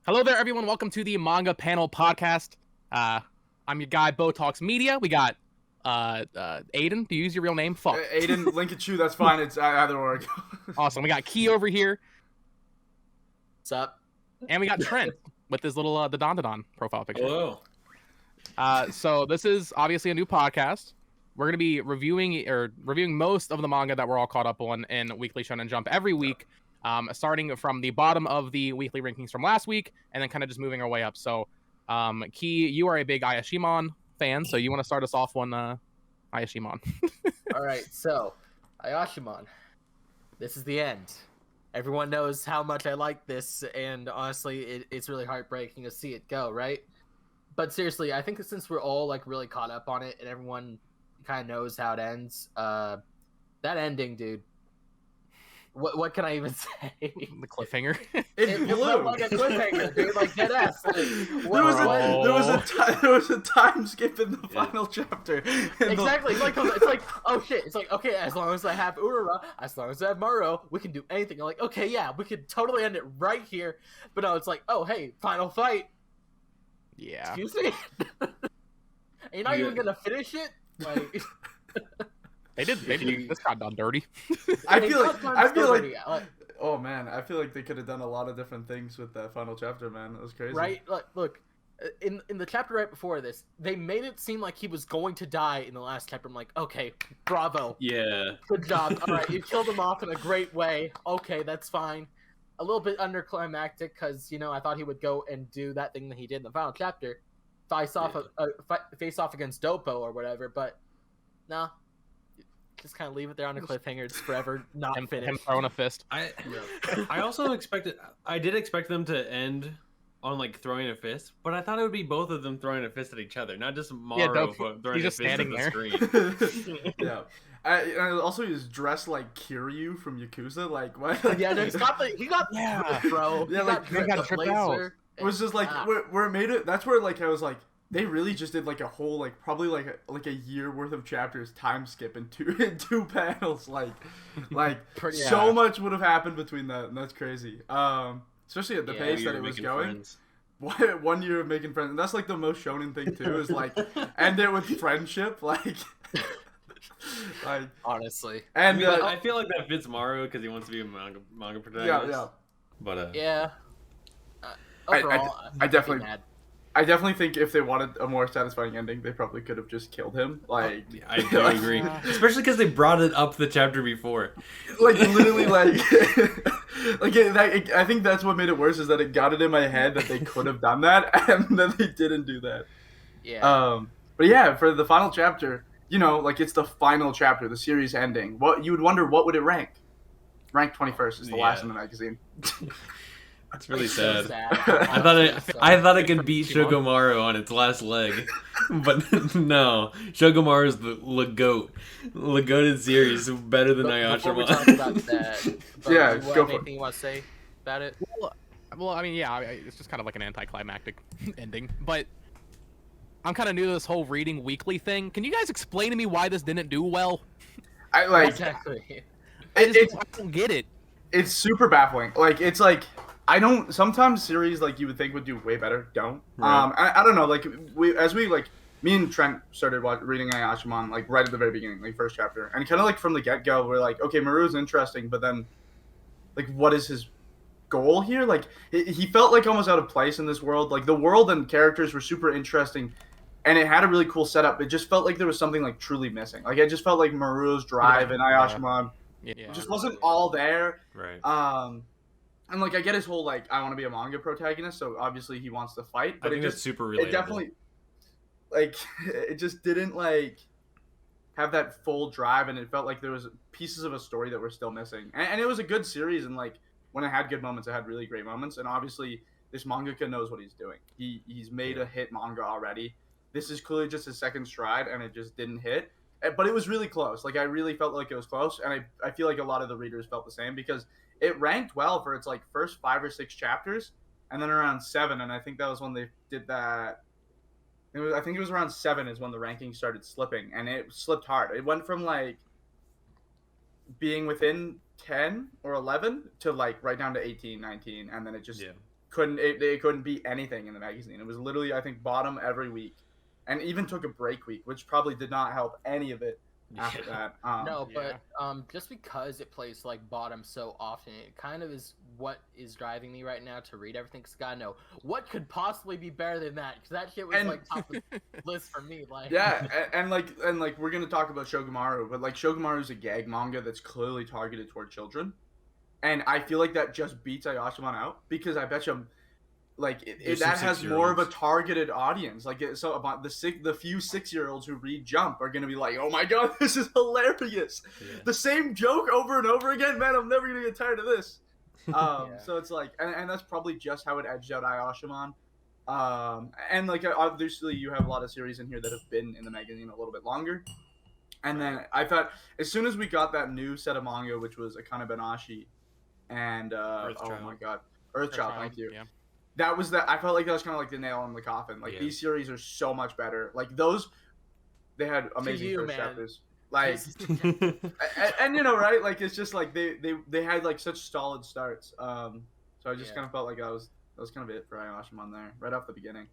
Hello there, everyone. Welcome to the Manga Panel Podcast. I'm your guy, Bo Talks Media. We got Aiden. Do you use your real name? Fuck. Aiden, Linkachu, that's fine. It's either or. Awesome. We got Key over here. What's up? And we got Trent with his little the Don profile picture. Hello. So this is obviously a new podcast. We're going to be reviewing most of the manga that we're all caught up on in Weekly Shonen Jump every week. Starting from the bottom of the weekly rankings from last week, and then kind of just moving our way up. So, Key, you are a big Ayashimon fan, so you want to start us off on Ayashimon. All right, so Ayashimon, this is the end. Everyone knows how much I like this, and honestly, it's really heartbreaking to see it go, right? But seriously, I think since we're all like really caught up on it, and everyone kind of knows how it ends, that ending, dude. What can I even say? The cliffhanger. It blew. felt like a cliffhanger, dude. Like dead ass. Like, there was a time skip in the final chapter. Exactly. It's like oh shit. It's like okay, as long as I have Urara, as long as I have Maro, we can do anything. I'm like okay, yeah, we could totally end it right here. But no, it's like oh hey, final fight. Yeah. Excuse me. You're not even gonna finish it. Like. They did. This got done dirty. I feel like. Oh man, I feel like they could have done a lot of different things with that final chapter, man. It was crazy. Right? Look, in the chapter right before this, they made it seem like he was going to die in the last chapter. I'm like, okay, bravo. Yeah. Good job. All right, you killed him off in a great way. Okay, that's fine. A little bit underclimactic because I thought he would go and do that thing that he did in the final chapter, face off against Dopo or whatever. But nah. Just kind of leave it there on a cliffhanger. It's forever not finished. Him throwing a fist. I did expect them to end on like throwing a fist, but I thought it would be both of them throwing a fist at each other, not just Maru throwing he's just a fist standing at there. the screen. Yeah. And also, he was dressed like Kiryu from Yakuza. Like what? Yeah, he got bro. Yeah, like they got tripped out. It was just like where it made it. That's where like I was like. They really just did like a whole like probably like a year worth of chapters time skip in two panels like so much would have happened between that, and that's crazy. Especially at the pace that it was going. 1 year of making friends, and that's like the most shonen thing too is like end it with friendship like honestly. And I feel like that fits Maru because he wants to be a manga protagonist. Yeah. But yeah. Overall, I definitely think if they wanted a more satisfying ending, they probably could have just killed him. Like, I do agree, especially because they brought it up the chapter before. Like literally, like, I think that's what made it worse is that it got it in my head that they could have done that, and then they didn't do that. Yeah. But yeah, for the final chapter, like it's the final chapter, the series ending. What you would wonder, what would it rank? Rank 21st is the last in the magazine. It's really sad. I thought it could beat Shogumaru on its last leg, but no. Shogumaru's the Legoated series better than Ayashimon. Before we talk about that, yeah, go for it. Anything you want to say about it? Well, I mean, yeah, it's just kind of like an anticlimactic ending. But I'm kind of new to this whole reading weekly thing. Can you guys explain to me why this didn't do well? Exactly. I don't get it. It's super baffling. Like it's like. Sometimes series like you would think would do way better don't. Right. I don't know. Like me and Trent started reading Ayashimon like right at the very beginning, like first chapter, and kind of like from the get go, we're like, okay, Maru's interesting, but then, like, what is his goal here? Like, he felt like almost out of place in this world. Like the world and characters were super interesting, and it had a really cool setup. It just felt like there was something like truly missing. Like it just felt like Maru's drive in Ayashimon just wasn't all there. Right. And like I get his whole like I want to be a manga protagonist, so obviously he wants to fight. But I think that's super relatable. It definitely like it just didn't like have that full drive, and it felt like there was pieces of a story that were still missing. And it was a good series, and like when it had good moments, it had really great moments. And obviously this mangaka knows what he's doing. He's made a hit manga already. This is clearly just his second stride, and it just didn't hit. But it was really close. Like I really felt like it was close, and I feel like a lot of the readers felt the same because. It ranked well for its like first 5 or 6 chapters, and then around 7, and I think that was when they did that. I think it was around 7 is when the ranking started slipping, and it slipped hard. It went from like being within 10 or 11 to like right down to 18, 19, and then it just it couldn't beat anything in the magazine. It was literally, I think, bottom every week, and even took a break week, which probably did not help any of it after that. No, but just because it plays like bottom so often, it kind of is what is driving me right now to read everything. Cause God, no, what could possibly be better than that? Cause that shit was like top of the list for me. Like, yeah, and we're gonna talk about Shogumaru, but like Shogumaru is a gag manga that's clearly targeted toward children, and I feel like that just beats Ayashimon out, because I bet you, like that has more of a targeted audience. Like so about the few 6-year-olds who read Jump are gonna be like, oh my god, this is hilarious. Yeah. The same joke over and over again, man. I'm never gonna get tired of this. So it's like, and that's probably just how it edged out Ayashimon. And like obviously you have a lot of series in here that have been in the magazine a little bit longer. And then I thought as soon as we got that new set of manga, which was Akane Banashi and oh my god, Earthchild, thank you. Yeah. That was I felt like that was kind of like the nail in the coffin. Like these series are so much better. Like those, they had amazing first chapters. Like, and you know, right? Like it's just like they had like such solid starts. So I just kind of felt like that was kind of it for Ayashimon there right off the beginning.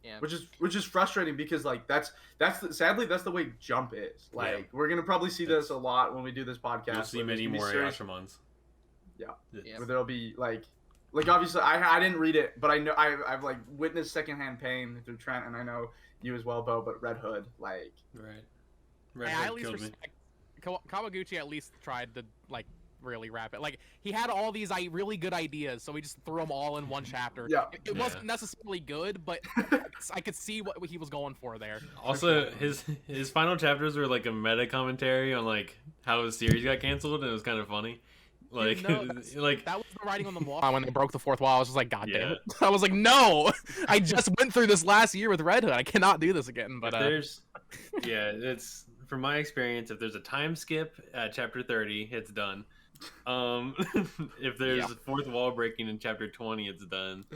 Yeah. Which is frustrating, because like sadly that's the way Jump is. Like we're gonna probably see this a lot when we do this podcast. You'll see many more Ayashimons. Yeah. Where there'll be like obviously I didn't read it, but I know I've like witnessed secondhand pain through Trent, and I know you as well, Bo. But Red Hood, like I at least respect Kawaguchi. At least tried to like really wrap it. Like he had all these really good ideas, so he just threw them all in one chapter. Yeah, it wasn't necessarily good, but I could see what he was going for there. Also, his final chapters were like a meta commentary on like how his series got canceled, and it was kind of funny. Like, like that was the writing on the wall. When they broke the fourth wall, I was just like, God damn it! I was like, no, I just went through this last year with Red Hood. I cannot do this again. But it's from my experience. If there's a time skip at chapter 30, it's done. If there's a fourth wall breaking in chapter 20, it's done.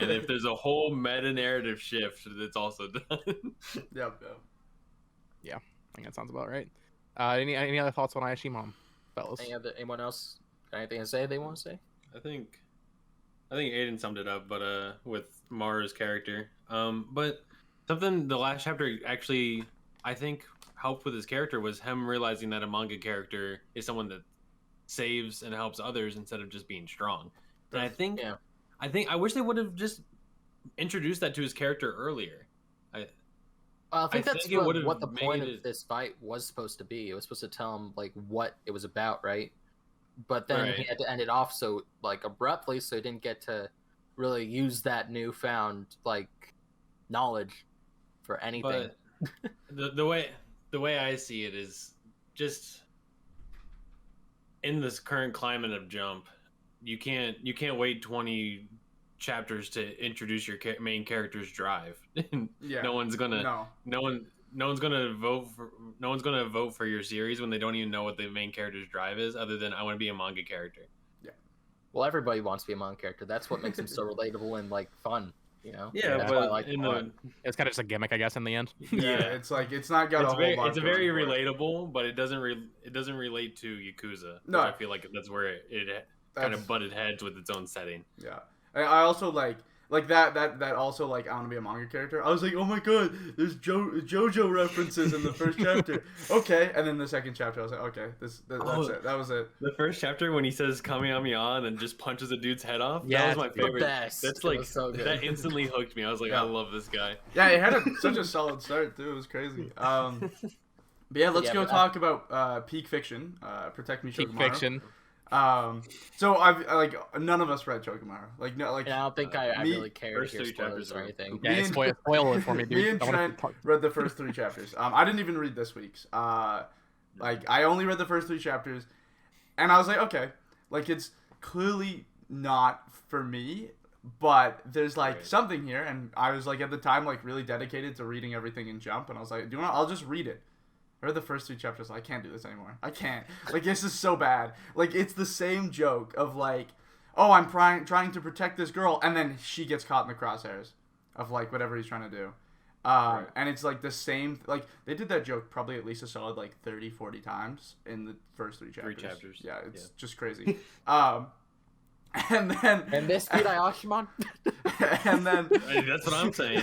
And if there's a whole meta narrative shift, it's also done. Yeah, I think that sounds about right. Any other thoughts on Ayashimon, fellas? Anyone else? Anything to say they want to say? I think Aiden summed it up, but with Maru's character. But something the last chapter actually I think helped with his character was him realizing that a manga character is someone that saves and helps others instead of just being strong. And I think I wish they would have just introduced that to his character earlier. I think that's what the point of this fight was supposed to be. It was supposed to tell him like what it was about, right? But then he had to end it off so like abruptly, so he didn't get to really use that newfound like knowledge for anything. But the way I see it is just in this current climate of Jump, you can't wait 20 chapters to introduce your main character's drive. No one's gonna vote for your series when they don't even know what the main character's drive is, other than I want to be a manga character. Yeah. Well, everybody wants to be a manga character. That's what makes them so relatable and like fun. You know. Yeah, but it's kind of just a gimmick, I guess, in the end. It's like it's not got a whole lot. It's very relatable, but it doesn't relate to Yakuza. No, I feel like that's where it kind of butted heads with its own setting. Yeah, I also like that also like I want to be a manga character. I was like, oh my god, there's JoJo references in the first chapter. Okay, and then the second chapter, I was like, okay, that's it. That was it. The first chapter when he says Kamehameha and then just punches a dude's head off. That was my favorite. That's like so good. That instantly hooked me. I was like, I love this guy. Yeah, he had such a solid start too. It was crazy. But yeah, let's go talk about Peak Fiction. Protect Me, Shogumaru. Peak Fiction. So I've like none of us read Shogumaru. Like no, like I don't think I really cared to hear spoilers or anything. Yeah, spoil it for me, dude. Me and Trent read the first 3 chapters. I didn't even read this week's. Like I only read the first 3 chapters, and I was like, okay, like it's clearly not for me, but there's like something here, and I was like at the time like really dedicated to reading everything in Jump, and I was like, I'll just read it. I read the first 2 chapters. I can't do this anymore. I can't. Like, this is so bad. Like, it's the same joke of, like, oh, I'm trying to protect this girl, and then she gets caught in the crosshairs of, like, whatever he's trying to do. And it's, like, the same... Like, they did that joke probably at least a solid, like, 30, 40 times in the first 3 chapters. 3 chapters. Yeah, it's just crazy. And this beat Ayashimon? And then That's what I'm saying.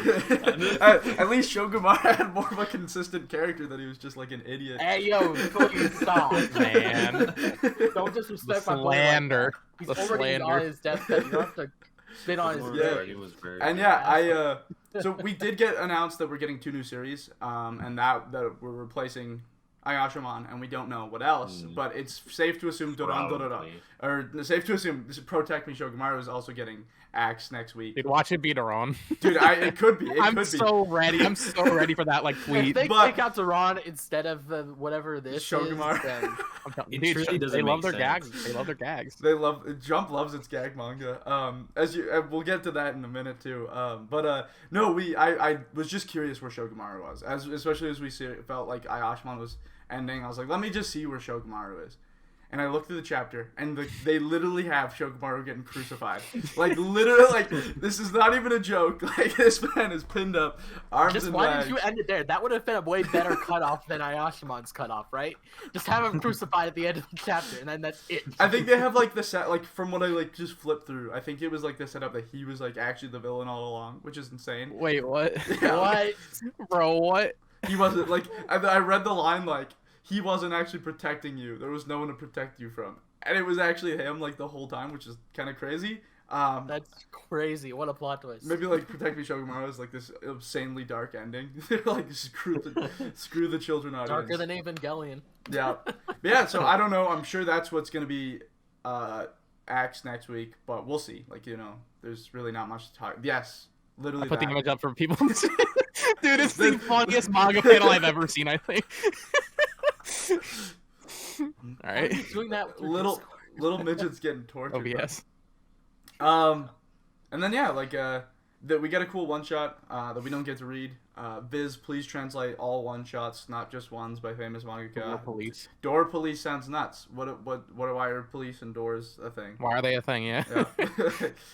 at least Shogumaru had more of a consistent character that he was just like an idiot. Hey, yo, please stop. Man. Don't disrespect my boy. Slander. He's The already slander. on his deathbed. You don't have to spit on his Yeah. grave. It was very. And yeah, so we did get announced that we're getting 2 new series, and that we're replacing Ayashimon, and we don't know what else, but it's safe to assume Doron, Probably. or safe to assume Protect Me Shogumaru is also getting axed next week. Dude, watch it be Doron. Dude, it could be. It I'm could so ready. I'm so ready for that like If tweet. they But- take out Doron instead of whatever this Shogumaru. is, then I'm telling It you, truly dude, doesn't they love make their sense. gags. They love their gags. They love Jump loves its gag manga. We'll get to that in a minute too. No, I was just curious where Shogumaru was, especially as we felt like Ayashimon was ending. I was like, let me just see where Shogumaru is. And I looked through the chapter, and they literally have Shogumaru getting crucified. Like, literally, like, this is not even a joke. Like, this man is pinned up, arms just and why legs. did you end it there? That would have been a way better cutoff than Ayashimon's cutoff, right? Just have him crucified at the end of the chapter, and then that's it. I think they have, like, the set, like, from what I, like, just flipped through, I think it was, like, the setup that he was, like, actually the villain all along, which is insane. Wait, what? Yeah. What? Bro, what? He wasn't, like, I read the line, like, he wasn't actually protecting you. There was no one to protect you from. And it was actually him, like, the whole time, which is kind of crazy. That's crazy. What a plot twist. Maybe, like, Protect Me Shogumaru is, like, this insanely dark ending. They're like, screw the children audience. Darker than Evangelion. Yeah. But yeah, so I don't know. I'm sure that's what's going to be axed next week, but we'll see. Like, you know, there's really not much to talk. Yes, literally I put the that. image up for people. Dude, it's the funniest manga panel I've ever seen, I think. All right. Doing that through Little midgets getting tortured. OBS. And then, yeah, like, that we get a cool one-shot that we don't get to read. Viz, please translate all one-shots, not just ones by famous mangaka. Police. Door police sounds nuts. Why are police and doors a thing? Why are they a thing? Yeah. Yeah.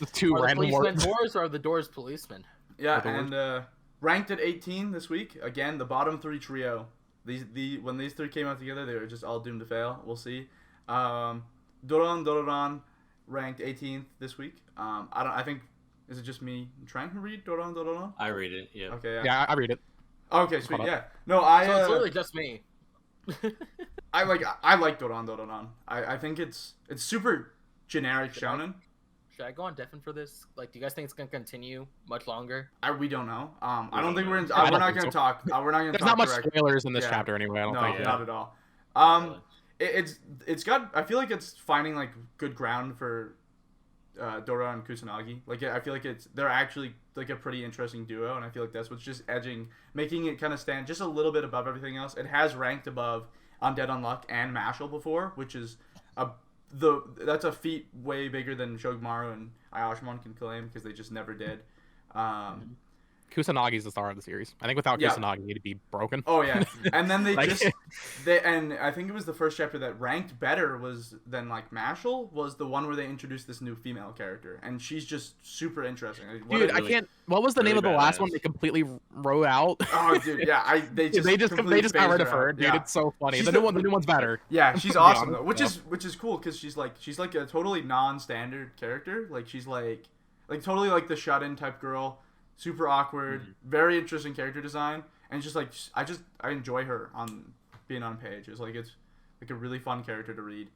Just two Are the random policemen words. doors or are the doors policemen? Yeah, With the and ranked at 18 this week. Again, the bottom 3 trio. When these 3 came out together, they were just all doomed to fail. We'll see. Dororon ranked 18th this week. I think, is it just me and Trent who read Dororon? I read it. Yeah. Okay, yeah. Yeah, I read it. Okay, sweet. Hold Yeah. No, I So it's literally just me. I like Dororon. I think it's super generic shonen. Should I go on Defen for this? Like, do you guys think it's gonna continue much longer? We don't know. I don't think we're in. I We're don't not think gonna so. talk. We're not gonna There's talk not much direct. spoilers in this Yeah. chapter anyway. I don't No, think. not at all. It's got. I feel like it's finding like good ground for Dora and Kusanagi. Like, I feel like they're actually like a pretty interesting duo, and I feel like that's what's just making it kind of stand just a little bit above everything else. It has ranked above Undead Unluck and Mashle before, which is that's a feat way bigger than Shogumaru and Ayashimon can claim because they just never did. Kusanagi's the star of the series. I think without Yeah. Kusanagi, it'd be broken. Oh yeah, and then Like- and I think it was the first chapter that ranked better than like Mashle was the one where they introduced this new female character, and she's just super interesting. Like, what Dude, a I really- can't. What was the really name of the last badass. one they completely wrote out? Oh dude, yeah, they just they completely just got phased rid of out. her, dude. Yeah. It's so funny. She's The new one's better. Yeah, she's To be awesome honest, though, yeah. which is cool because she's like a totally non-standard character. Like she's like totally like the shut-in type girl, super awkward, very interesting character design, and just like I enjoy her on being on page. It's like a really fun character to read.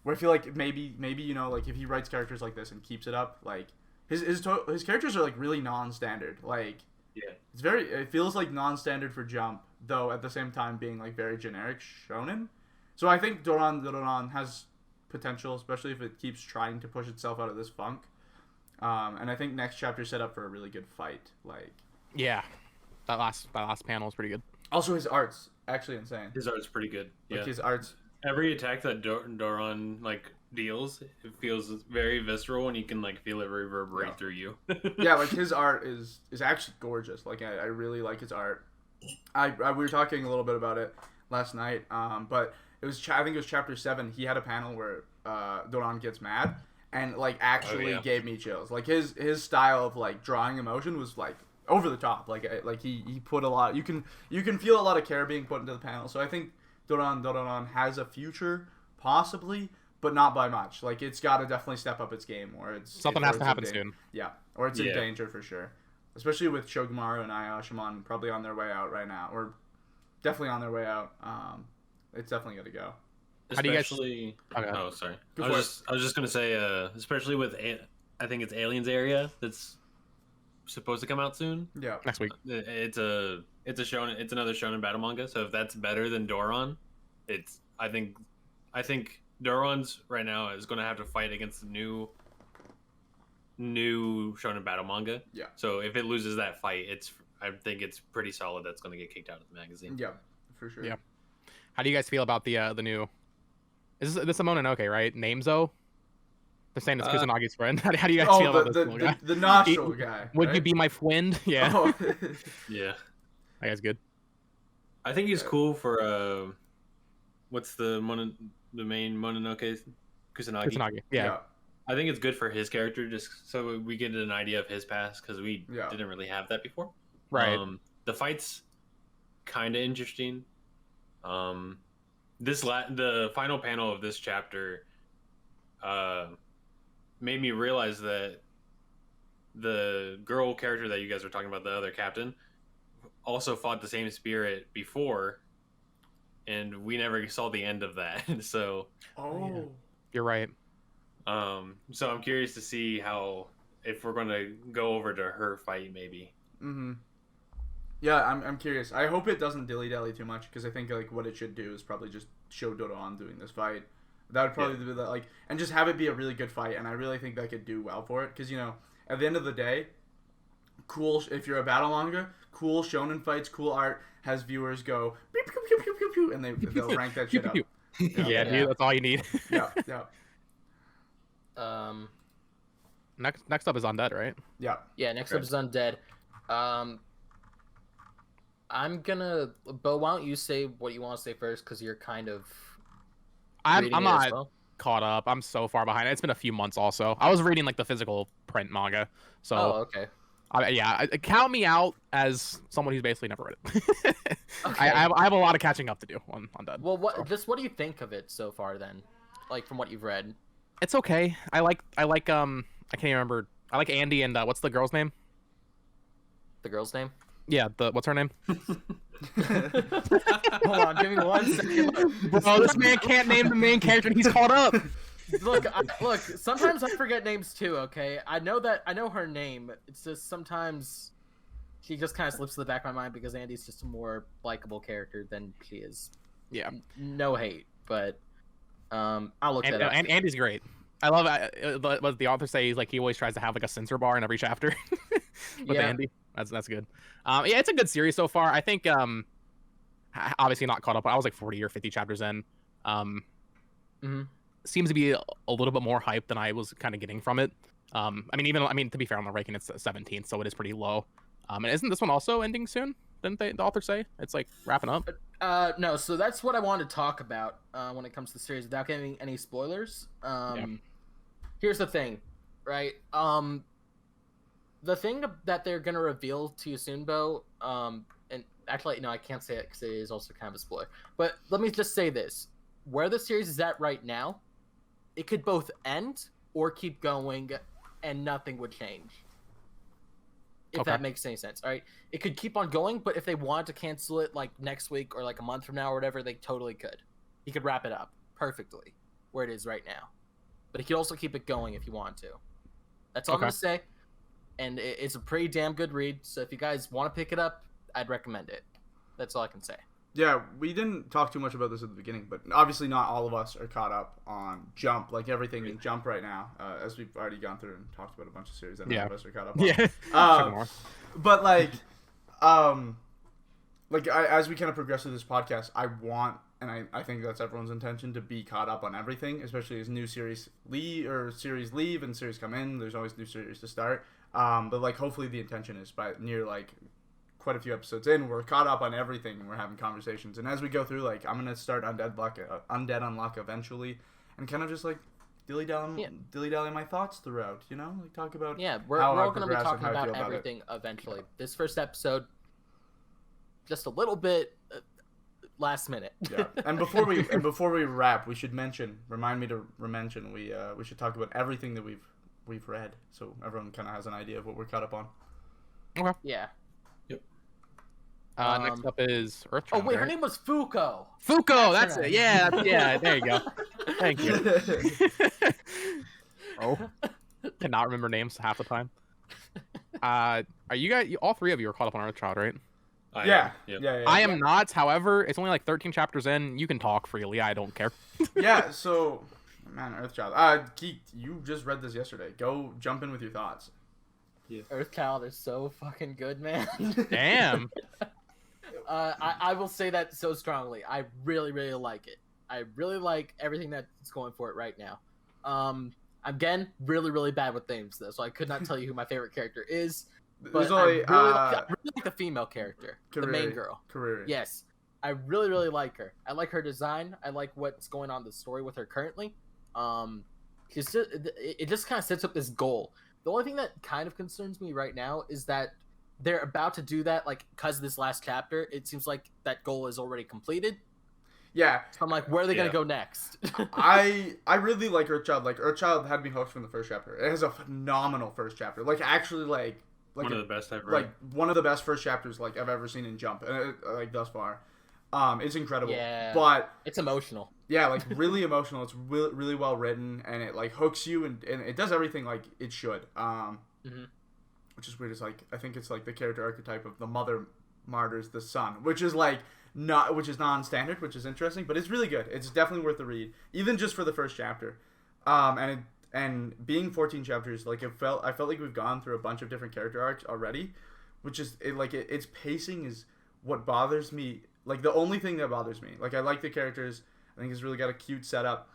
Where I feel like maybe you know like if he writes characters like this and keeps it up, like his characters are like really non-standard. Like Yeah. it feels like non-standard for Jump, though at the same time being like very generic shonen. So I think Dororon has potential, especially if it keeps trying to push itself out of this funk. And I think next chapter set up for a really good fight. Like Yeah, that last panel was pretty good. also his art's actually insane. His art's pretty good. Like Yeah. his art's Every attack that Doron like deals, it feels very visceral, and you can like feel it reverberate Yeah. through you. yeah, like his art is actually gorgeous. Like I really like his art. We were talking a little bit about it last night. But it was I think it was chapter 7. He had a panel where Doron gets mad and like actually yeah. gave me chills. Like his style of like drawing emotion was like over the top. Like he put a lot. You can feel a lot of care being put into the panel. So I think Doron has a future possibly. but not by much. Like it's got to definitely step up its game, or it's Something has to happen soon. Yeah, or it's in danger for sure. Especially with Shogumaru and Ayashimon probably on their way out right now, or definitely on their way out. It's definitely got to go. Especially, oh, sorry. I was just gonna say, especially with I think it's Aliens Area that's supposed to come out soon. Yeah, next week. It's a shonen. It's another shonen battle manga. So if that's better than Doron, I think Doron's right now is going to have to fight against the new shonen battle manga. Yeah. So if it loses that fight, I think it's pretty solid. That's going to get kicked out of the magazine. Yeah, for sure. Yeah. How do you guys feel about the new? This a Mononoke, right? Namezo. They're saying it's Kusanagi's friend. How do you guys feel about this guy? The nostril guy. Would you be my friend? Yeah. Oh. Yeah. That guy's good. I think he's cool for what's the main Mononoke? Kusanagi. Yeah. I think it's good for his character, just so we get an idea of his past, because we didn't really have that before. Right. The fight's kind of interesting. The final panel of this chapter made me realize that the girl character that you guys were talking about, the other captain, also fought the same spirit before, and we never saw the end of that. So, you're right. So I'm curious to see if we're going to go over to her fight, maybe. Mm-hmm. Yeah, I'm curious. I hope it doesn't dilly-dally too much, because I think like what it should do is probably just show Doron doing this fight. That would probably be that, like, and just have it be a really good fight, and I really think that could do well for it, because, you know, at the end of the day, cool, if you're a battle manga, cool shonen fights, cool art, has viewers go, pew, pew, pew, pew, pew, pew, and they'll rank that shit up. Yeah, dude, that's all you need. Yeah. Next up is Undead, right? Yeah. Yeah, next up is Undead. I'm gonna, Bo, why don't you say what you want to say first, because you're kind of I'm not caught up. I'm so far behind. It's been a few months also. I was reading like the physical print manga. So okay. Count me out as someone who's basically never read it. Okay. I have a lot of catching up to do on Undead. Well, what do you think of it so far then? Like from what you've read? It's okay. I like I can't even remember. I like Andy and what's the girl's name? The girl's name? Yeah, what's her name? Hold on, give me 1 second. Bro, this man can't name the main character and he's caught up. Look, sometimes I forget names too, okay? I know her name. It's just sometimes she just kind of slips to the back of my mind because Andy's just a more likable character than she is. Yeah. No hate, but I'll look that up. And Andy's great. I love what the author says. Like he always tries to have like a censor bar in every chapter with Andy. That's good. Yeah, it's a good series so far. I think obviously not caught up, but I was like 40 or 50 chapters in. Seems to be a little bit more hype than I was kind of getting from it. I mean, to be fair, on the ranking it's 17th, so it is pretty low. And isn't this one also ending soon? Didn't the author say it's like wrapping up? No. So that's what I wanted to talk about when it comes to the series, without giving any spoilers. Here's the thing, right? The thing that they're gonna reveal to you soon, Bo, and actually, no, I can't say it because it is also kind of a spoiler. But let me just say this: where the series is at right now, it could both end or keep going, and nothing would change. If that makes any sense, all right? It could keep on going, but if they wanted to cancel it like next week or like a month from now or whatever, they totally could. He could wrap it up perfectly where it is right now. But he could also keep it going if he wanted to. That's all I'm going to say. And it's a pretty damn good read, so if you guys want to pick it up, I'd recommend it. That's all I can say. Yeah, we didn't talk too much about this at the beginning, but obviously not all of us are caught up on Jump, like everything in Jump right now, as we've already gone through and talked about a bunch of series that none of us are caught up on. Yeah. But as we kind of progress through this podcast, I want, and I think that's everyone's intention, to be caught up on everything, especially as new series leave and series come in. There's always new series to start. But like hopefully the intention is by near like quite a few episodes in, we're caught up on everything and we're having conversations. And as we go through, like I'm gonna start Undead Unluck eventually, and kind of just like dilly-dally my thoughts throughout. You know, like talk about we're all gonna be talking about everything eventually. This first episode, just a little bit last minute. Yeah. And before we wrap, we should remind me to mention we should talk about everything that we've read, so everyone kind of has an idea of what we're caught up on. Okay. Yeah. Yep. Next up is Earthchild. Oh wait, her right? name was Fuko. Fuko. That's her it. name. Yeah. There you go. Thank you. Oh, cannot remember names half the time. Are you guys? All three of you are caught up on Earthchild, right? Yeah. Yep. Yeah. I am not. However, it's only like 13 chapters in. You can talk freely. I don't care. Yeah. So, man, Earthchild. Geek, you just read this yesterday. Go jump in with your thoughts. Earthchild is so fucking good, man. Damn. I will say that so strongly. I really, really like it. I really like everything that's going for it right now. Again, really, really bad with names though, so I could not tell you who my favorite character is. But There's only I really like the female character, the main Kariri. girl. Kariri. Yes, I really, really like her. I like her design. I like what's going on in the story with her currently. It just kind of sets up this goal. The only thing that kind of concerns me right now is that they're about to do that, like, because this last chapter, it seems like that goal is already completed. Yeah. So I'm like, where are they gonna go next? I really like Earthchild. Like, Earthchild had me hooked from the first chapter. It has a phenomenal first chapter. Like, actually, like One of the best I've read. like one of the best first chapters like I've ever seen in Jump, like thus far. It's incredible. Yeah. But It's emotional. yeah, like really emotional. It's really, really well written, and it like hooks you, and it does everything like it should. Which is weird. It's like, I think it's like the character archetype of the mother martyrs the son, which is non-standard, which is interesting, but it's really good. It's definitely worth the read, even just for the first chapter. And being 14 chapters, like I felt like we've gone through a bunch of different character arcs already, which is its pacing is what bothers me. Like, the only thing that bothers me. Like, I like the characters. I think it's really got a cute setup,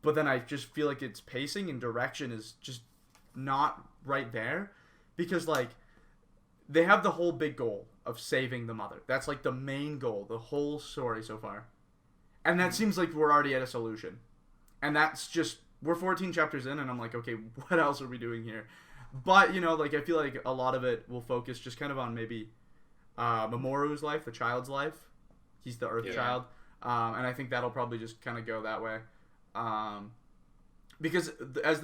but then I just feel like its pacing and direction is just not right there, because like they have the whole big goal of saving the mother. That's like the main goal, the whole story so far, and that seems like we're already at a solution, and that's just, we're 14 chapters in, and I'm like, okay, what else are we doing here? But you know, like, I feel like a lot of it will focus just kind of on maybe Mamoru's life, the child's life. He's the Earthchild. And I think that'll probably just kind of go that way. Because as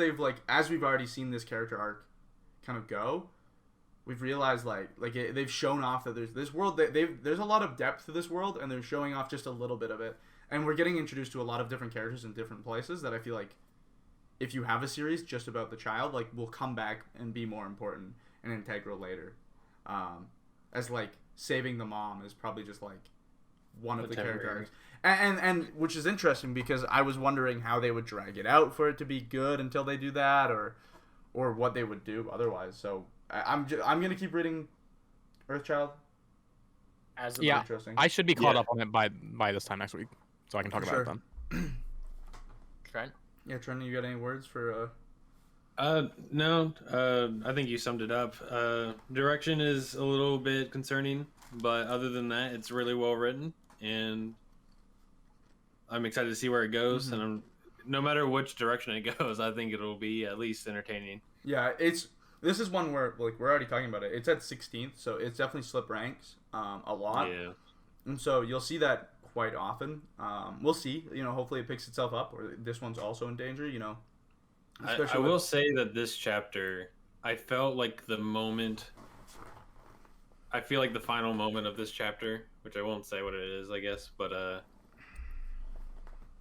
we've already seen this character arc kind of go, we've realized they've shown off that there's this world, there's a lot of depth to this world, and they're showing off just a little bit of it. And we're getting introduced to a lot of different characters in different places that I feel like if you have a series just about the child, like, will come back and be more important and integral later. As like saving the mom is probably just like one of the character arcs. And which is interesting, because I was wondering how they would drag it out for it to be good until they do that, or what they would do otherwise. So I'm gonna keep reading Earthchild. Interesting. I should be caught up on it by this time next week, so I can talk about it then. Trent? Yeah, Trent, you got any words for? No. I think you summed it up. Direction is a little bit concerning, but other than that, it's really well written, and I'm excited to see where it goes. Mm-hmm. And no matter which direction it goes, I think it'll be at least entertaining. Yeah, this is one where, like, we're already talking about it. It's at 16th, so it's definitely slipped ranks a lot. Yeah. And so you'll see that quite often. We'll see. You know, hopefully it picks itself up, or this one's also in danger. You know. I will say that this chapter, I felt like the final moment of this chapter, which I won't say what it is, I guess, but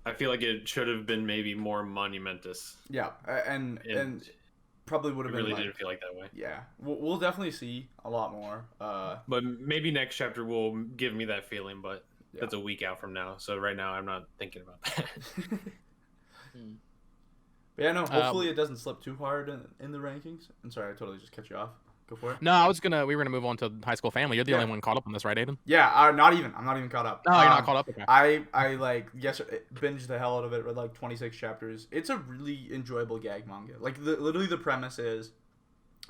I feel like it should have been maybe more monumentous. Yeah, and probably would have been. Really didn't feel like that way. Yeah, we'll definitely see a lot more. But maybe next chapter will give me that feeling, but that's a week out from now. So right now I'm not thinking about that. But yeah, no, hopefully it doesn't slip too hard in the rankings. I'm sorry, I totally just cut you off. Go for it. No, we were gonna move on to High School Family. You're the only one caught up on this, right, Aiden? Yeah, I'm not even caught up. No, you're not caught up. Okay. I binged the hell out of it, read like 26 chapters. It's a really enjoyable gag manga. Like, literally the premise is,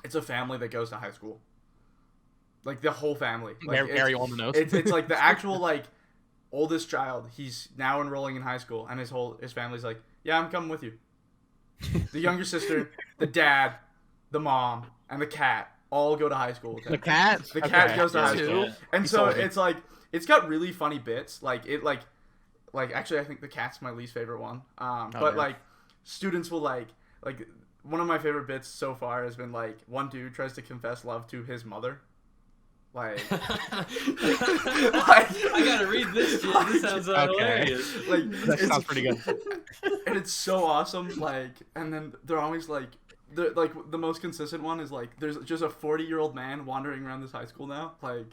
it's a family that goes to high school. Like, the whole family. Like, very on the nose. It's like the actual, like, oldest child. He's now enrolling in high school, and his family's like, yeah, I'm coming with you. The younger sister, the dad, the mom, and the cat all go to high school with him. The cat? The cat goes to high school. Yeah. And so it's like, it's got really funny bits. Like actually, I think the cat's my least favorite one. But like students will like one of my favorite bits so far has been like one dude tries to confess love to his mother. Like, I gotta read this shit. This sounds hilarious. Like, that sounds pretty good. And it's so awesome. Like, and then they're always like, the most consistent one is like, there's just a 40-year-old man wandering around this high school now. Like,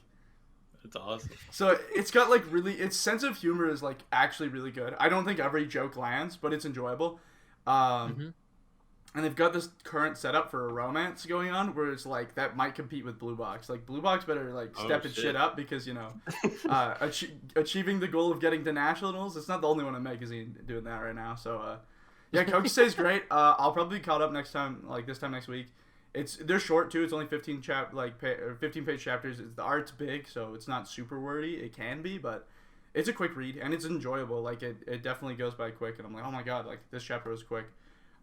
it's awesome. So it's got like its sense of humor is like actually really good. I don't think every joke lands, but it's enjoyable. And they've got this current setup for a romance going on where it's like that might compete with Blue Box. Like Blue Box better like step its shit up because, you know, achieving the goal of getting to nationals. It's not the only one in magazine doing that right now. So yeah, Kokusei's great. I'll probably be caught up next time, like this time next week. They're short too. It's only 15 page chapters. The art's big, so it's not super wordy. It can be, but it's a quick read and it's enjoyable. Like it definitely goes by quick, and I'm like, oh my god, like this chapter was quick.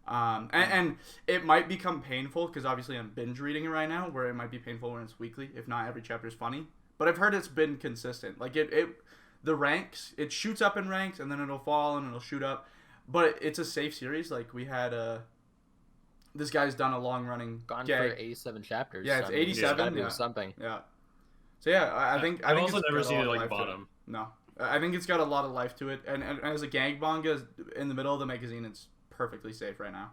And it might become painful because obviously I'm binge reading it right now, where it might be painful when it's weekly, if not every chapter is funny. But I've heard it's been consistent. Like the ranks, it shoots up in ranks and then it'll fall and it'll shoot up. But it's a safe series. Like we had this guy's done a long running gone gag. for 87 chapters. Yeah, it's 87. Yeah. Something. Yeah. So yeah, I think I've it's also never got a seen lot it of like life to bottom. it. No, I think it's got a lot of life to it, and as a gag manga in the middle of the magazine, it's perfectly safe right now.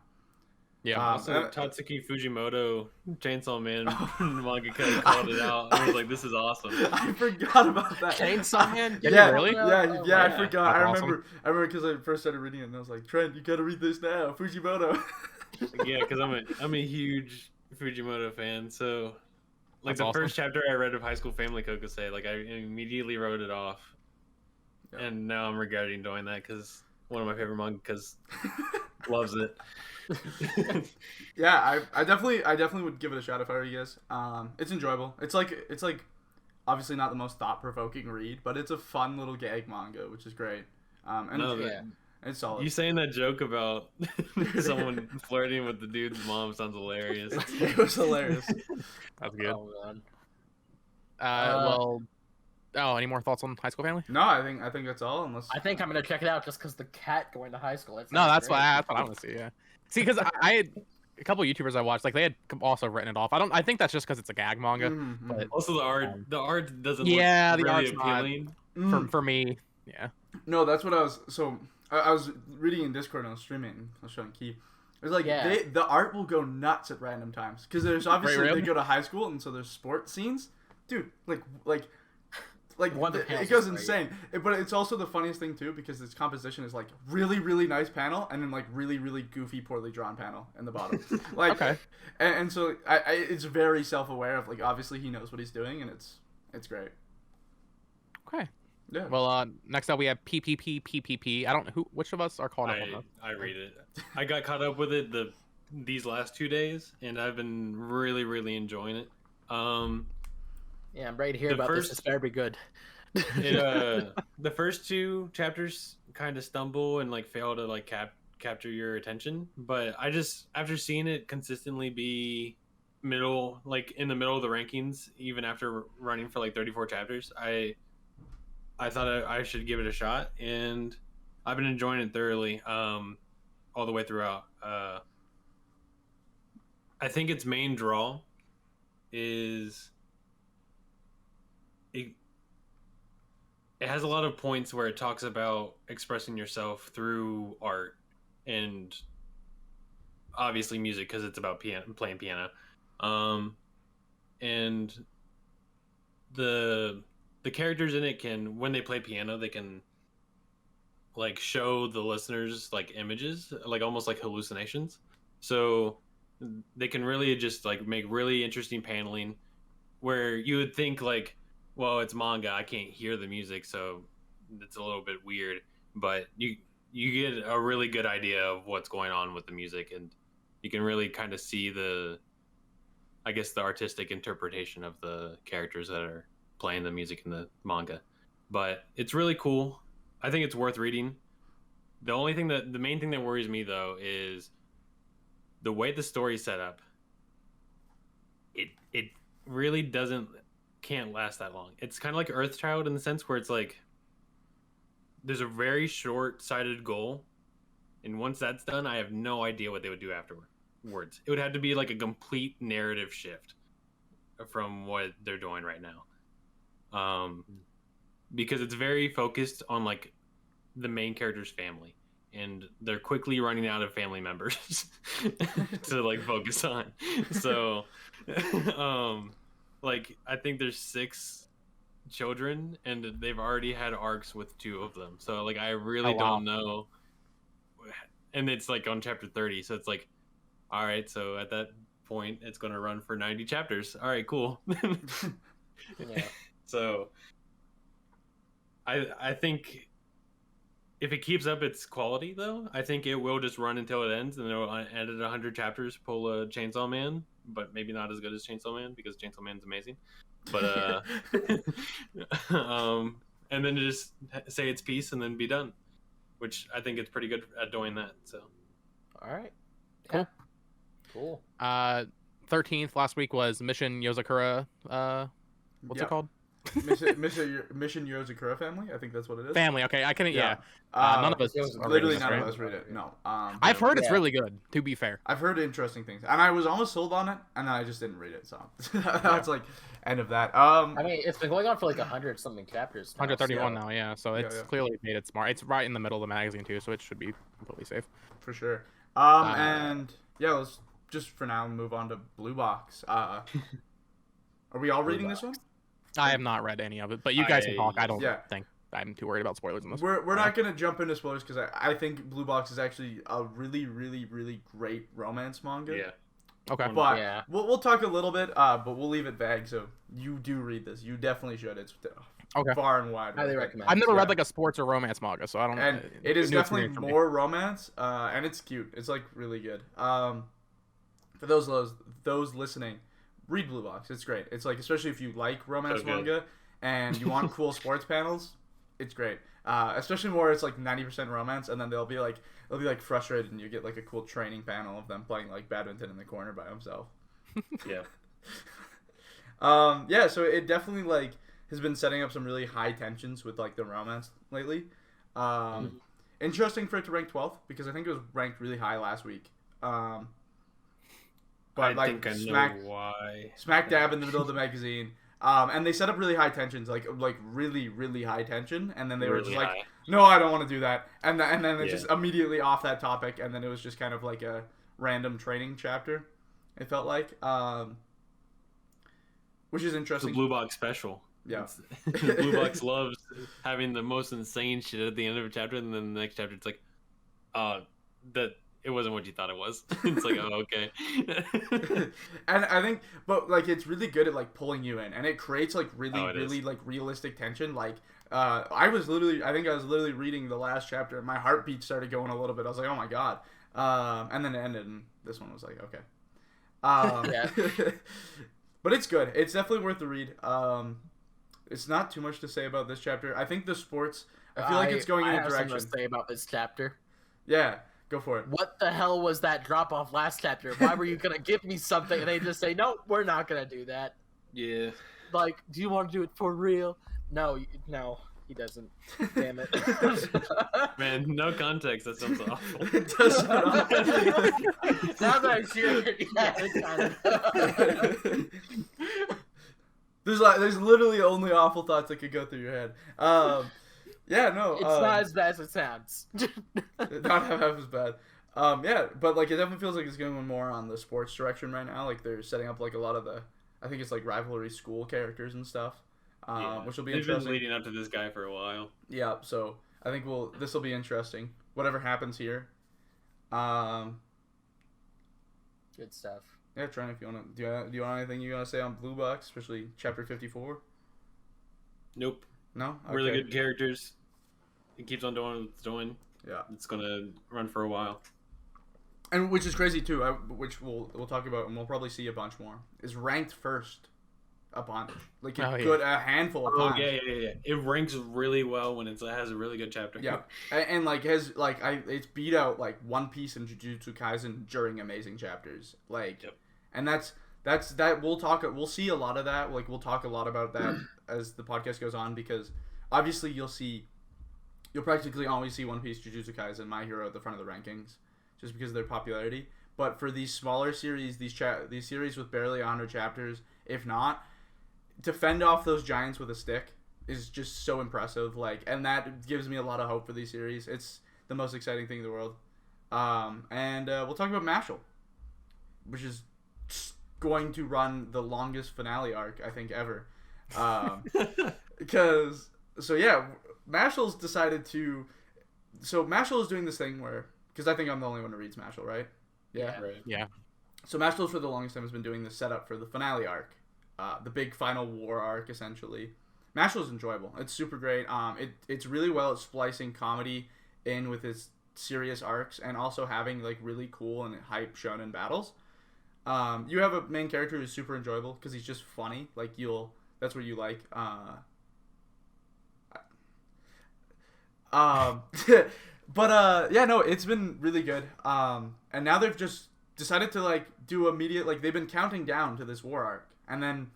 Yeah. Also, Tatsuki Fujimoto, Chainsaw Man mangaka, called it out. I was like, "This is awesome." I forgot about that. Chainsaw Man? Yeah, really? Yeah, I forgot. That's I remember because I first started reading it, and I was like, "Trent, you gotta read this now, Fujimoto." Yeah, because I'm a huge Fujimoto fan. So, like That's the awesome. first chapter I read of High School Family Kokosei, like I immediately wrote it off, and now I'm regretting doing that because one of my favorite mangakas loves it. Yeah, I definitely would give it a shot if I were you guys. It's enjoyable. It's like obviously not the most thought provoking read, but it's a fun little gag manga, which is great. It's solid. You saying that joke about someone flirting with the dude's mom sounds hilarious. It was hilarious. That's good. Oh, God. Any more thoughts on High School Family? No, I think that's all. Unless I think I'm gonna check it out just because the cat going to high school. No, that's what I want to see. Yeah. See, because I had a couple YouTubers I watched, like they had also written it off. I think that's just because it's a gag manga. Mm-hmm. But Also, the art doesn't look the really art's appealing. for me. Yeah. No, that's what I was. So I was reading in Discord and I was streaming. I was showing Key. It was like the art will go nuts at random times because there's obviously they go to high school and so there's sports scenes, dude. Like it goes insane. But it's also the funniest thing too because its composition is like really really nice panel and then like really really goofy poorly drawn panel in the bottom. Like Okay. And so it's very self aware of like obviously he knows what he's doing and it's great. Okay. Yeah. Well, next up we have PPPPPP. Which of us are caught up on that? I read it. I got caught up with it these last 2 days, and I've been really, really enjoying it. Yeah, I'm ready to hear about this. This better be good. The first 2 chapters kind of stumble and like fail to like capture your attention, but I just after seeing it consistently be in the middle of the rankings, even after running for like 34 chapters, I thought I should give it a shot, and I've been enjoying it thoroughly all the way throughout. I think its main draw is it has a lot of points where it talks about expressing yourself through art and obviously music because it's about playing piano. And the characters in it can, when they play piano, they can like show the listeners like images, like almost like hallucinations. So they can really just like make really interesting paneling where you would think like, well, it's manga, I can't hear the music, so it's a little bit weird, but you get a really good idea of what's going on with the music, and you can really kind of see the artistic interpretation of the characters that are playing the music in the manga. But it's really cool. I think it's worth reading. The main thing that worries me though is the way the story's set up. It really doesn't can't last that long. It's kind of like Earthchild in the sense where it's like there's a very short-sighted goal, and once that's done, I have no idea what they would do afterwards. It would have to be like a complete narrative shift from what they're doing right now, because it's very focused on like the main character's family, and they're quickly running out of family members to like focus on. So like I think there's 6 children, and they've already had arcs with 2 of them. So like I really don't know. And it's like on chapter 30, so it's like, all right, so at that point it's going to run for 90 chapters. All right, cool. Yeah. So I think if it keeps up its quality, though, I think it will just run until it ends, and it'll edit 100 chapters, pull a Chainsaw Man, but maybe not as good as Chainsaw Man, because Chainsaw Man's amazing. But and then just say its piece and then be done, which I think it's pretty good at doing that. So All right. Cool. Cool. 13th last week was Mission Yozakura. What's it called? Mission Yozakura family. I think that's what it is. Family. Okay, I couldn't. Yeah. Yeah. None of us. Literally none of us read it. No. I've heard it's really good. To be fair. I've heard interesting things, and I was almost sold on it, and then I just didn't read it. So that's like end of that. I mean, it's been going on for like 100 something chapters. Now, 131 now. Yeah. So it's Yeah. clearly made it smart. It's right in the middle of the magazine too, so it should be completely safe. For sure. And yeah, let's just for now move on to Blue Box. Are we all reading this one? I have not read any of it, but you guys can talk. I don't Yeah. think I'm too worried about spoilers in this. We're not gonna jump into spoilers because I think Blue Box is actually a really, really, really great romance manga. yeah. Okay. But Yeah. we'll talk a little bit, but we'll leave it vague. So you do read this. You definitely should. It's Okay. far and wide. Highly recommend. I've never Yeah. read like a sports or romance manga, so I don't. And it is new definitely experience for me. more romance, and it's cute. It's like really good. For those listening, read Blue Box. It's great. It's like, especially if you like romance So good. manga and you want cool sports panels, it's great. Especially more it's like 90% romance, and then they'll be like frustrated, and you get like a cool training panel of them playing like badminton in the corner by himself. Yeah. Yeah, so it definitely like has been setting up some really high tensions with like the romance lately. Interesting for it to rank 12th because I think it was ranked really high last week. But I like think I know why. smack dab in the middle of the magazine. And they set up really high tensions, like really, really high tension, and then they were Really just like, high. no, I don't want to do that, and then it's Yeah. just immediately off that topic, and then it was just kind of like a random training chapter. It felt like, which is It's a interesting. Blue Box special. Yeah. Blue Box loves having the most insane shit at the end of a chapter, and then the next chapter it's like, that it wasn't what you thought it was. It's like, oh, okay. And I think, but like it's really good at like pulling you in, and it creates like really, Oh, it really is. like realistic tension. Like, I was literally reading the last chapter, and my heartbeat started going a little bit. I was like, oh my god. And then it ended, and this one was like, okay. Yeah. But it's good. It's definitely worth the read. It's not too much to say about this chapter. I think the sports. I feel like it's going in I a have direction. something to say about this chapter. Yeah, go for it. What the hell was that drop off last chapter? Why were you gonna give me something and they just say, no, we're not gonna do that? Yeah. Like, do you want to do it for real? No, no, he doesn't. Damn it. Man, no context. That sounds awful. It does sound awful. Now that I hear it, yeah, it kind of. There's literally only awful thoughts that could go through your head. Yeah, no. It's not as bad as it sounds. not half as bad. Yeah, but like it definitely feels like it's going more on the sports direction right now. Like they're setting up like a lot of the, I think it's like rivalry school characters and stuff, which will be They've interesting. been leading up to this guy for a while. Yeah, so I think this will be interesting. Whatever happens here. Good stuff. Yeah, Trent, if you wanna do you want anything you wanna say on Blue Box, especially chapter 54? Nope. No. Okay. Really good characters. It keeps on doing what it's doing. Yeah. It's gonna run for a while. And which is crazy too, which we'll talk about, and we'll probably see a bunch more. Is ranked first a bunch, like a handful of times. Oh yeah. It ranks really well when it has a really good chapter. Yeah, and like has like it's beat out like One Piece and Jujutsu Kaisen during amazing chapters. Like, Yep. and that's We'll see a lot of that. Like we'll talk a lot about that as the podcast goes on, because obviously you'll practically always see One Piece, Jujutsu Kaisen, My Hero at the front of the rankings, just because of their popularity. But for these smaller series, these series with barely 100 chapters, if not, to fend off those giants with a stick is just so impressive. Like, and that gives me a lot of hope for these series. It's the most exciting thing in the world. And we'll talk about Mashle, which is going to run the longest finale arc I think ever. Because Mashle's decided to. So Mashle is doing this thing where, because I think I'm the only one who reads Mashle, right? Yeah. Right. Yeah. So Mashle for the longest time has been doing this setup for the finale arc, the big final war arc essentially. Mashle is enjoyable. It's super great. It's really well at splicing comedy in with its serious arcs, and also having like really cool and hype shonen battles. You have a main character who's super enjoyable because he's just funny. Like that's what you like. But it's been really good. And now they've just decided to like do immediate, like they've been counting down to this war arc, and then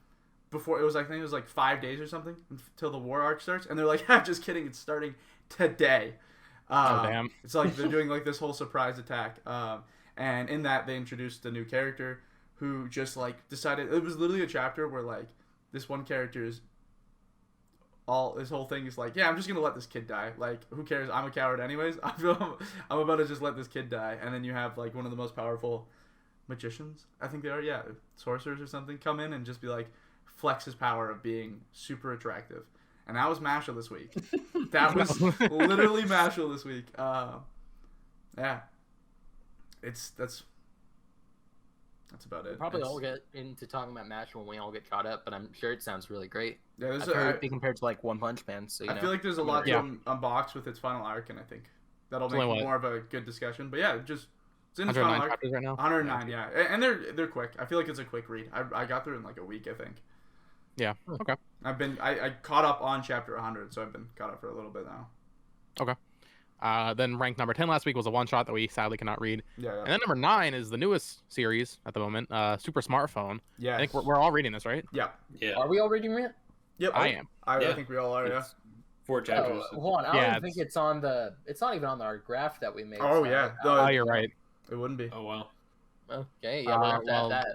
before I think it was like 5 days or something until the war arc starts, and they're like, just kidding, it's starting today. Damn. It's like they're doing like this whole surprise attack. And in that they introduced a new character who just like decided, it was literally a chapter where like this one character is his whole thing is like, I'm just gonna let this kid die. Like, who cares? I'm a coward anyways. I'm about to just let this kid die. And then you have like one of the most powerful magicians, I think they are, sorcerers or something, come in and just be like, flex his power of being super attractive. And that was Mashle this week. That was literally Mashle this week. That's about it. We'll probably all get into talking about Mashle when we all get caught up, but I'm sure it sounds really great. Yeah, I've heard it be compared to like One Punch Man. So I feel like there's a lot to unbox with its final arc, and I think that'll make more of a good discussion. But it's in its final arc chapters right now. 109, and they're quick. I feel like it's a quick read. I got through in like a week, I think. Yeah. Okay. I caught up on chapter 100, so I've been caught up for a little bit now. Okay. Then ranked number 10 last week was a one-shot that we sadly cannot read. Yeah. And then number 9 is the newest series at the moment, Super Smartphone. Yeah. I think we're all reading this, right? Yeah. Are we all reading it? Yep. I am. I think we all are. Yeah. 4 chapters. Hold on. I don't even think it's on the. It's not even on our graph that we made. Oh so yeah. Oh, you're right. It wouldn't be. Oh wow. Okay. Yeah. We'll have to add that.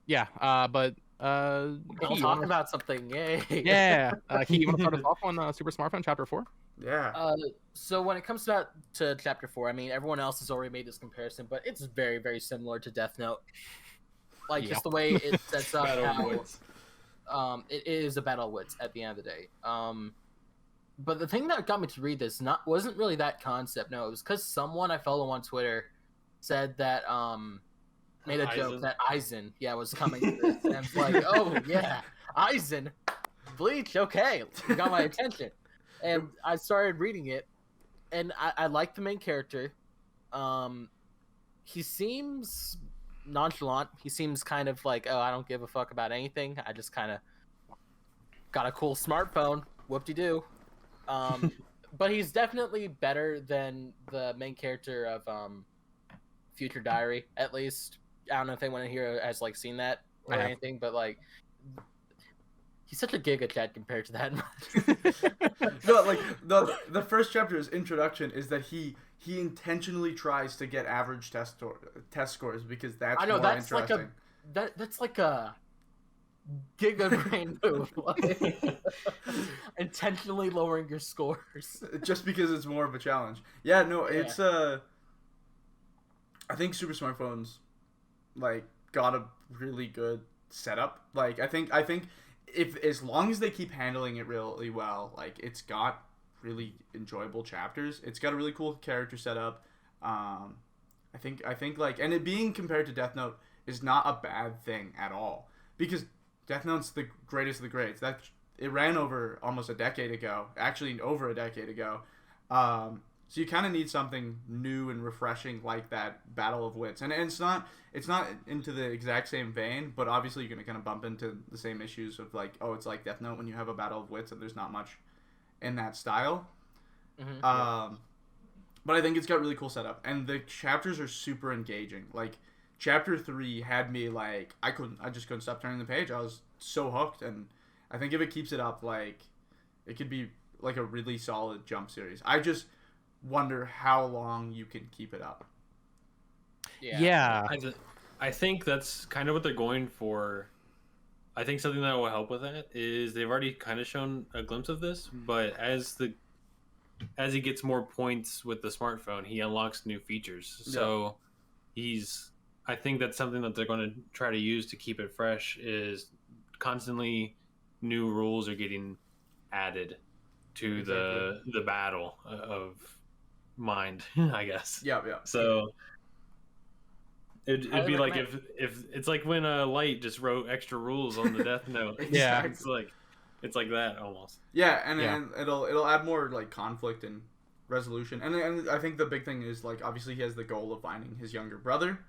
Yeah. But We'll talk about something. Yay. Yeah. Key, you want to start us off on Super Smartphone Chapter 4? Yeah. So when it comes to Chapter 4, I mean, everyone else has already made this comparison, but it's very, very similar to Death Note. Like, just the way it sets up how it is a battle of wits at the end of the day. But the thing that got me to read this wasn't really that concept. No, it was because someone I follow on Twitter said that made a joke that Aizen, was coming to this. And it's like, oh, yeah, Aizen, Bleach, okay, you got my attention. And I started reading it, and I like the main character. He seems nonchalant. He seems kind of like, I don't give a fuck about anything. I just kind of got a cool smartphone. Whoop-de-doo. But he's definitely better than the main character of Future Diary, at least. I don't know if anyone here has like seen that or anything, but like he's such a giga chad compared to that. No, like the first chapter's introduction is that he intentionally tries to get average test scores because that's more interesting. That's like a giga brain move, like, intentionally lowering your scores just because it's more of a challenge. Yeah, no, it's I think Super Smartphones like got a really good setup. Like I think if as long as they keep handling it really well, like it's got really enjoyable chapters. It's got a really cool character setup. I think like, and it being compared to Death Note is not a bad thing at all, because Death Note's the greatest of the greats. That it ran over almost a decade ago, actually over a decade ago. So you kind of need something new and refreshing like that Battle of Wits, and it's not into the exact same vein, but obviously you're gonna kind of bump into the same issues of like, it's like Death Note when you have a Battle of Wits and there's not much in that style. Mm-hmm. But I think it's got really cool setup, and the chapters are super engaging. Like chapter 3 had me like I just couldn't stop turning the page. I was so hooked, and I think if it keeps it up, like it could be like a really solid Jump series. I just wonder how long you can keep it up. Yeah. I think that's kind of what they're going for. I think something that will help with that is they've already kind of shown a glimpse of this, but as he gets more points with the smartphone, he unlocks new features. So I think that's something that they're going to try to use to keep it fresh, is constantly new rules are getting added to the battle of mind, I guess. Yeah. So it'd be like if it's like when Light just wrote extra rules on the Death Note. Yeah. It's like that almost. Yeah, and it'll add more like conflict and resolution. And I think the big thing is like obviously he has the goal of finding his younger brother.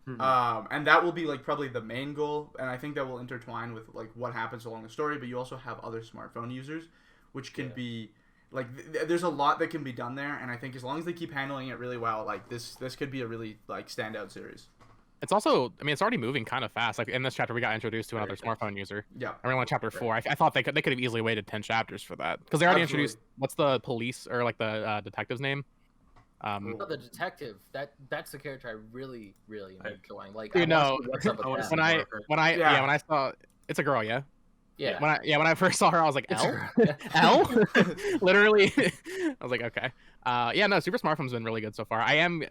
And that will be like probably the main goal, and I think that will intertwine with like what happens along the story. But you also have other smartphone users, which can be like there's a lot that can be done there, and I think as long as they keep handling it really well, like this could be a really like standout series. It's also, I mean, it's already moving kind of fast. Like in this chapter, we got introduced to another smartphone user. Yeah. I mean, on chapter 4. I thought they could have easily waited 10 chapters for that, because they already introduced what's the police or like the detective's name. The detective, that's the character I really am enjoying. Like, you know, what's up with when I saw it's a girl, yeah. When I first saw her, I was like, L, literally. I was like, okay, no, Super Smartphone's been really good so far. I am,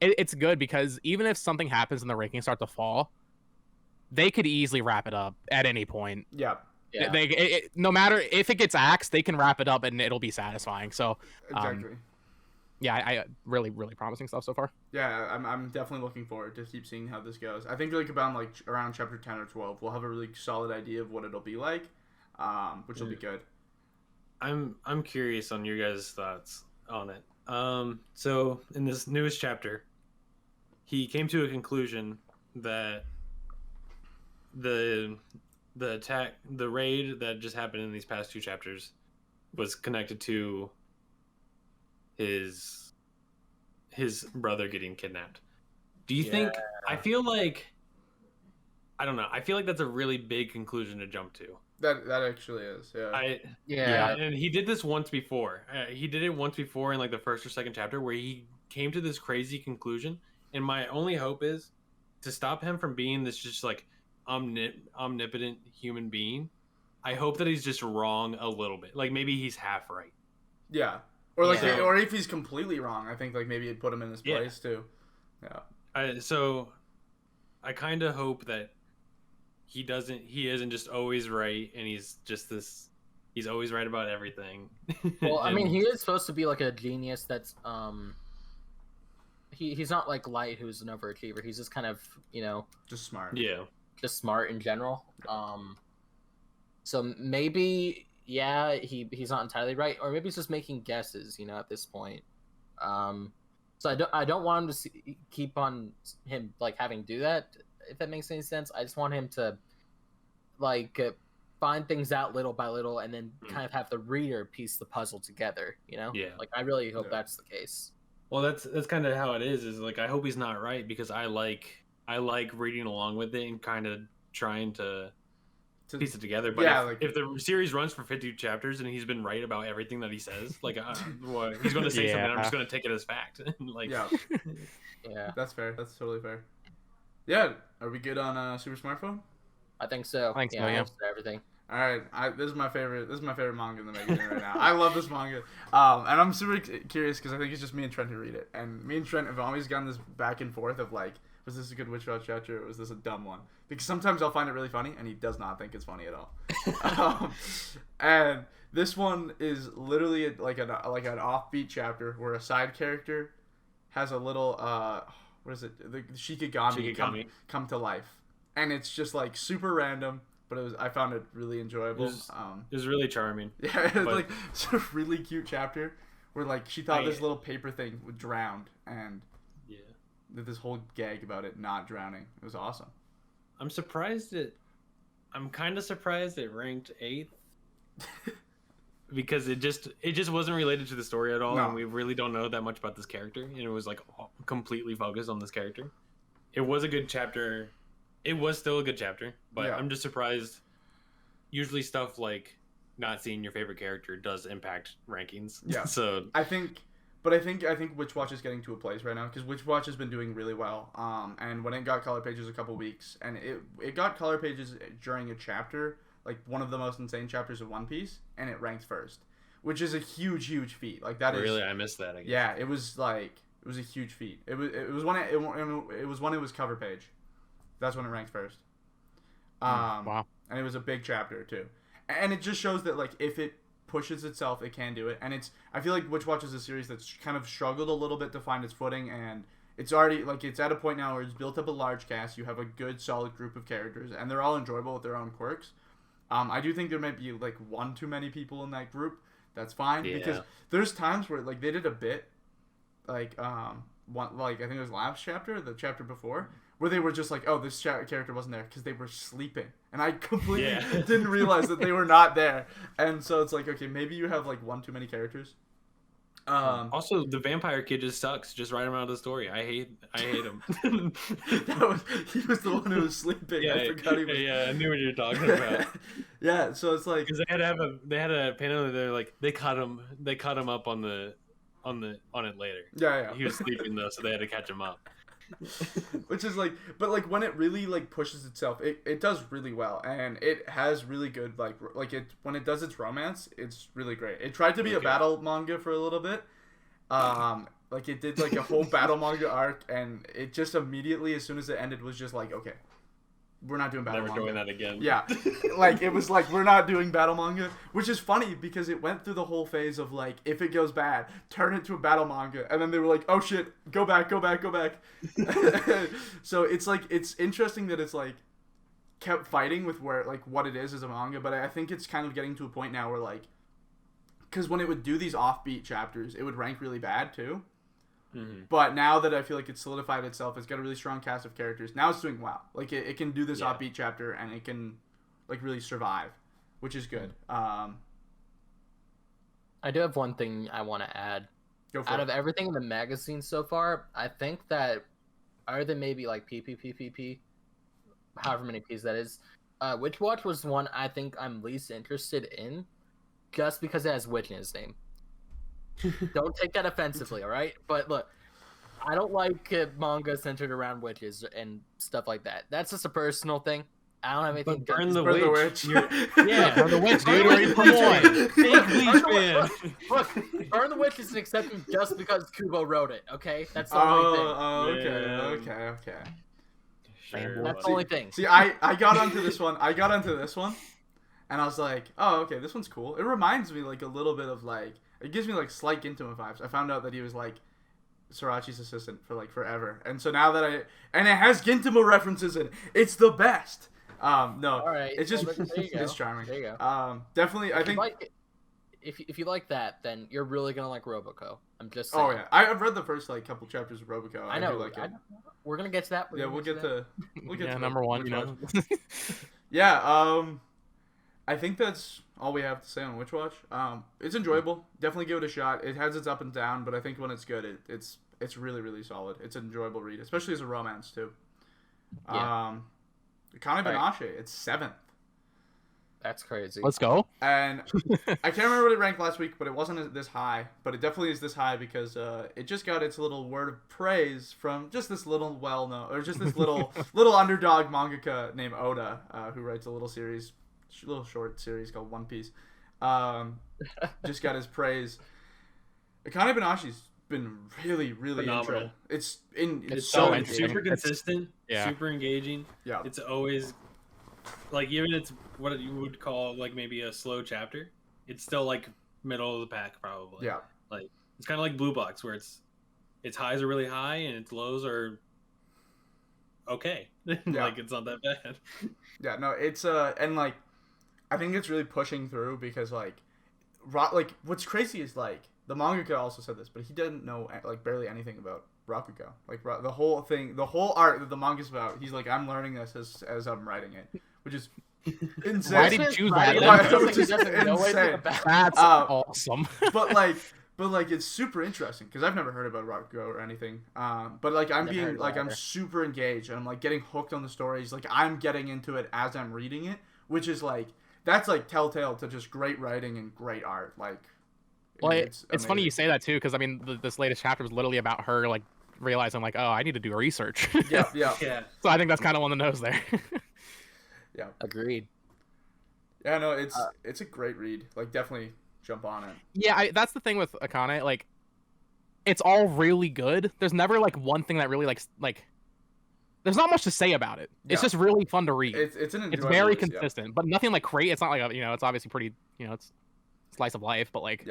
it's good because even if something happens and the rankings start to fall, they could easily wrap it up at any point. Yeah. No matter if it gets axed, they can wrap it up and it'll be satisfying. So exactly. I really promising stuff so far. Yeah, I'm definitely looking forward to keep seeing how this goes. I think like about like around chapter 10 or 12, we'll have a really solid idea of what it'll be like, which will be good. I'm curious on your guys' thoughts on it. So in this newest chapter, he came to a conclusion that the raid that just happened in these past 2 chapters was connected to his brother getting kidnapped. Do you think? I feel like that's a really big conclusion to jump to. That actually is. Yeah. And he did this once before. He did it once before in like the first or second chapter where he came to this crazy conclusion. And my only hope is to stop him from being this just like omnipotent human being. I hope that he's just wrong a little bit. Like maybe he's half right. Yeah. Or like, or if he's completely wrong, I think like maybe it'd put him in his place too. Yeah. So I kind of hope that he isn't just always right, and he's always right about everything. Well, I mean, he is supposed to be like a genius. That's he's not like Light, who's an overachiever. He's just kind of just smart. Yeah. Just smart in general. So maybe. Yeah, he's not entirely right, or maybe he's just making guesses, at this point. So I don't want him to keep on him like having to do that, if that makes any sense. I just want him to like find things out little by little, and then kind of have the reader piece the puzzle together. Yeah. Like I really hope that's the case. Well, that's kind of how it is. Is like I hope he's not right, because I like reading along with it and kind of trying to piece it together. But if the series runs for 50 chapters and he's been right about everything that he says, like he's going to say something, I'm just going to take it as fact. Like that's fair. That's totally fair. Yeah, are we good on Super Smartphone? I think so. Thanks, I answered everything. All right, this is my favorite manga in the magazine right now. I love this manga, and I'm super curious because I think it's just me and Trent who read it, and me and Trent have always gotten this back and forth of like, was this a good Witch Watch chapter or was this a dumb one? Because sometimes I'll find it really funny, and he does not think it's funny at all. And this one is literally like an offbeat chapter where a side character has a little what is it? The Shikigami. Come to life, and it's just like super random. But I found it really enjoyable. It was really charming. Yeah, it was like it's a really cute chapter where like she thought this little paper thing would drown, and this whole gag about it not drowning. It was awesome. I'm kind of surprised it ranked 8th because it just wasn't related to the story at all, and we really don't know that much about this character, and it was like completely focused on this character. it was a good chapter. It was still a good chapter, but Yeah. I'm just surprised. Usually stuff like not seeing your favorite character does impact rankings. Yeah. So I think Witch Watch is getting to a place right now because Witch Watch has been doing really well. And when it got color pages a couple weeks, and it got color pages during a chapter, like one of the most insane chapters of One Piece, and it ranked first, which is a huge feat. Like that really, I missed that. I guess. Yeah, it was a huge feat. It was when it was cover page. That's when it ranked first. Wow. And it was a big chapter too, and it just shows that like if it pushes itself, it can do it. And I feel like Witch Watch is a series that's kind of struggled a little bit to find its footing, and it's already like it's at a point now where it's built up a large cast. You have a good solid group of characters, and they're all enjoyable with their own quirks. I do think there might be like one too many people in that group. That's fine because there's times where like they did a bit like I think it was last chapter, the chapter before, where they were just like, oh, this character wasn't there because they were sleeping. And I completely didn't realize that they were not there. And so it's like, okay, maybe you have like one too many characters. Also, the vampire kid just sucks. Just write him out of the story. I hate him. He was the one who was sleeping. Yeah, I forgot he was. Yeah, I knew what you were talking about. Yeah, so it's like because they had a panel where they're like they cut him up on it later. Yeah. He was sleeping though, so they had to catch him up. Which is like, but like when it really like pushes itself, it does really well, and it has really good like it when it does its romance, it's really great. It tried to be a battle manga for a little bit, like it did like a whole battle manga arc, and it just immediately as soon as it ended was just like, okay, we're not doing battle Never manga. doing that again. Yeah, like it was like we're not doing battle manga, which is funny because it went through the whole phase of like if it goes bad, turn it to a battle manga, and then they were like, oh shit, go back. So it's like it's interesting that it's like kept fighting with where like what it is as a manga, but I think it's kind of getting to a point now where like because when it would do these offbeat chapters, it would rank really bad too. Mm-hmm. But now that I feel like it's solidified itself, it's got a really strong cast of characters. Now it's doing well. Like it can do this offbeat chapter, and it can like really survive, which is good. I do have one thing I want to add. Go for Out it. of everything in the magazine so far, I think that other than maybe like PPPPP, however many P's that is, Witch Watch was one I think I'm least interested in, just because it has Witch in its name. Don't take that offensively, all right? But look, I don't like manga centered around witches and stuff like that. That's just a personal thing. I don't have anything. But burn the Burn the witch. witch. Yeah, Burn the Witch, dude. Where you from? Big Bleach fan. Look, Burn the Witch is an exception just because Kubo wrote it. Okay, that's the only thing. Okay. Sure. That's the only thing. See, I got onto this one. And I was like, oh, okay, this one's cool. It reminds me like a little bit of like it gives me like slight Gintama vibes. I found out that he was like Sorachi's assistant for like forever, and so now that and it has Gintama references in it. It's the best. No, All right, it's just well, there you go. it's charming. There you go. Definitely, I think. If you like that, then you're really gonna like Robboco. I'm just saying. Oh yeah, I've read the first like couple chapters of Robboco. I know. do like it. We're gonna get to that. We'll get to number one. Witch You know. Yeah. I think that's all we have to say on Witch Watch. It's enjoyable. Definitely give it a shot. It has its up and down, but I think when it's good, it's really, really solid. It's an enjoyable read, especially as a romance too. Yeah. Akane Banashi, it's 7th. That's crazy. Let's go. And I can't remember what it ranked last week, but it wasn't this high. But it definitely is this high because it just got its little word of praise from just this little little underdog mangaka named Oda, who writes a little short series called One Piece. Just got his praise. Akane Banashi's been really, really Phenomenal. It's so engaging. Super consistent. Yeah. Super engaging. Yeah. It's always like even it's what you would call like maybe a slow chapter. It's still like middle of the pack probably. Yeah. Like it's kind of like Blue Box where its highs are really high and its lows are okay. Like it's not that bad. Yeah. No. It's and like I think it's really pushing through because like what's crazy is like the mangaka also said this, but he didn't know like barely anything about Robboco. Like the whole thing, the whole art that the manga's about. He's like, I'm learning this as I'm writing it, which is insane. Why did you choose that? Which is insane. That's awesome. But like But like it's super interesting because I've never heard about Robboco or anything. But like I'm super engaged and I'm like getting hooked on the stories. Like I'm getting into it as I'm reading it, which is like that's like telltale to just great writing and great art. Like, well, it's funny you say that too because I mean this latest chapter was literally about her like realizing like, oh, I need to do research. Yeah. So I think that's kind of on the nose there. Yeah. Agreed. Yeah, no, it's a great read. Like definitely jump on it. Yeah, that's the thing with Akane. Like, it's all really good. There's never like one thing that really like. There's not much to say about it. It's just really fun to read. It's very consistent, but nothing like great. It's not like it's obviously pretty. It's slice of life, but like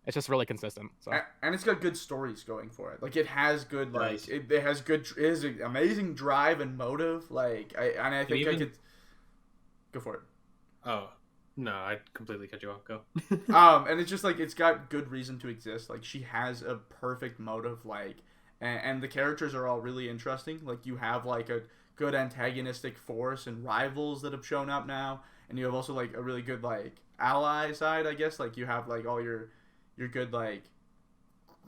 it's just really consistent. So and it's got good stories going for it. Like it has good it has good it has an amazing drive and motive. Like I think I could go for it. Oh. No, I completely cut you off. Go. And it's just like it's got good reason to exist. Like she has a perfect motive. Like, and the characters are all really interesting. Like you have like a good antagonistic force and rivals that have shown up now, and you have also like a really good like ally side. I guess like you have like all your good like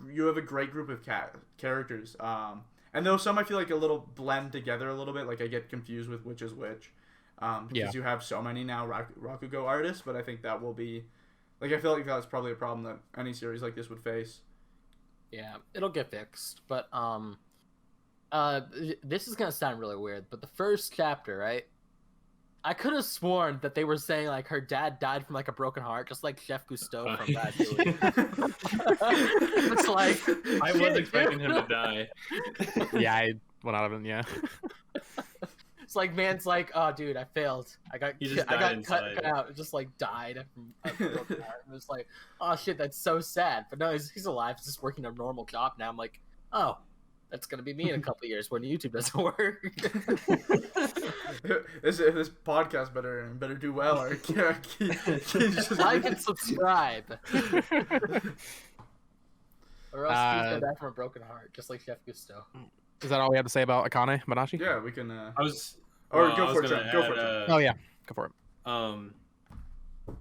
you have a great group of characters. And though some I feel like a little blend together a little bit. Like I get confused with which is which. Because you have so many now Rakugo artists, but I think that will be, like, I feel like that's probably a problem that any series like this would face. Yeah, it'll get fixed, but this is gonna sound really weird, but the first chapter, right? I could have sworn that they were saying like her dad died from like a broken heart, just like Chef Gusteau from Ratatouille. It's like I was expecting him to die. Yeah, I went out of it. Yeah. It's like man's like, oh dude, I failed. I got cut out. It just like died from a broken heart. And it's like, oh shit, that's so sad. But no, he's alive. He's just working a normal job now. I'm like, oh, that's gonna be me in a couple of years when YouTube doesn't work. This podcast better do well or just like and subscribe. Or else he's gonna die from a broken heart, just like Chef Gusteau. Is that all we have to say about Akane Banashi? Yeah, we can. Go for it. Go for it. Oh yeah, go for it.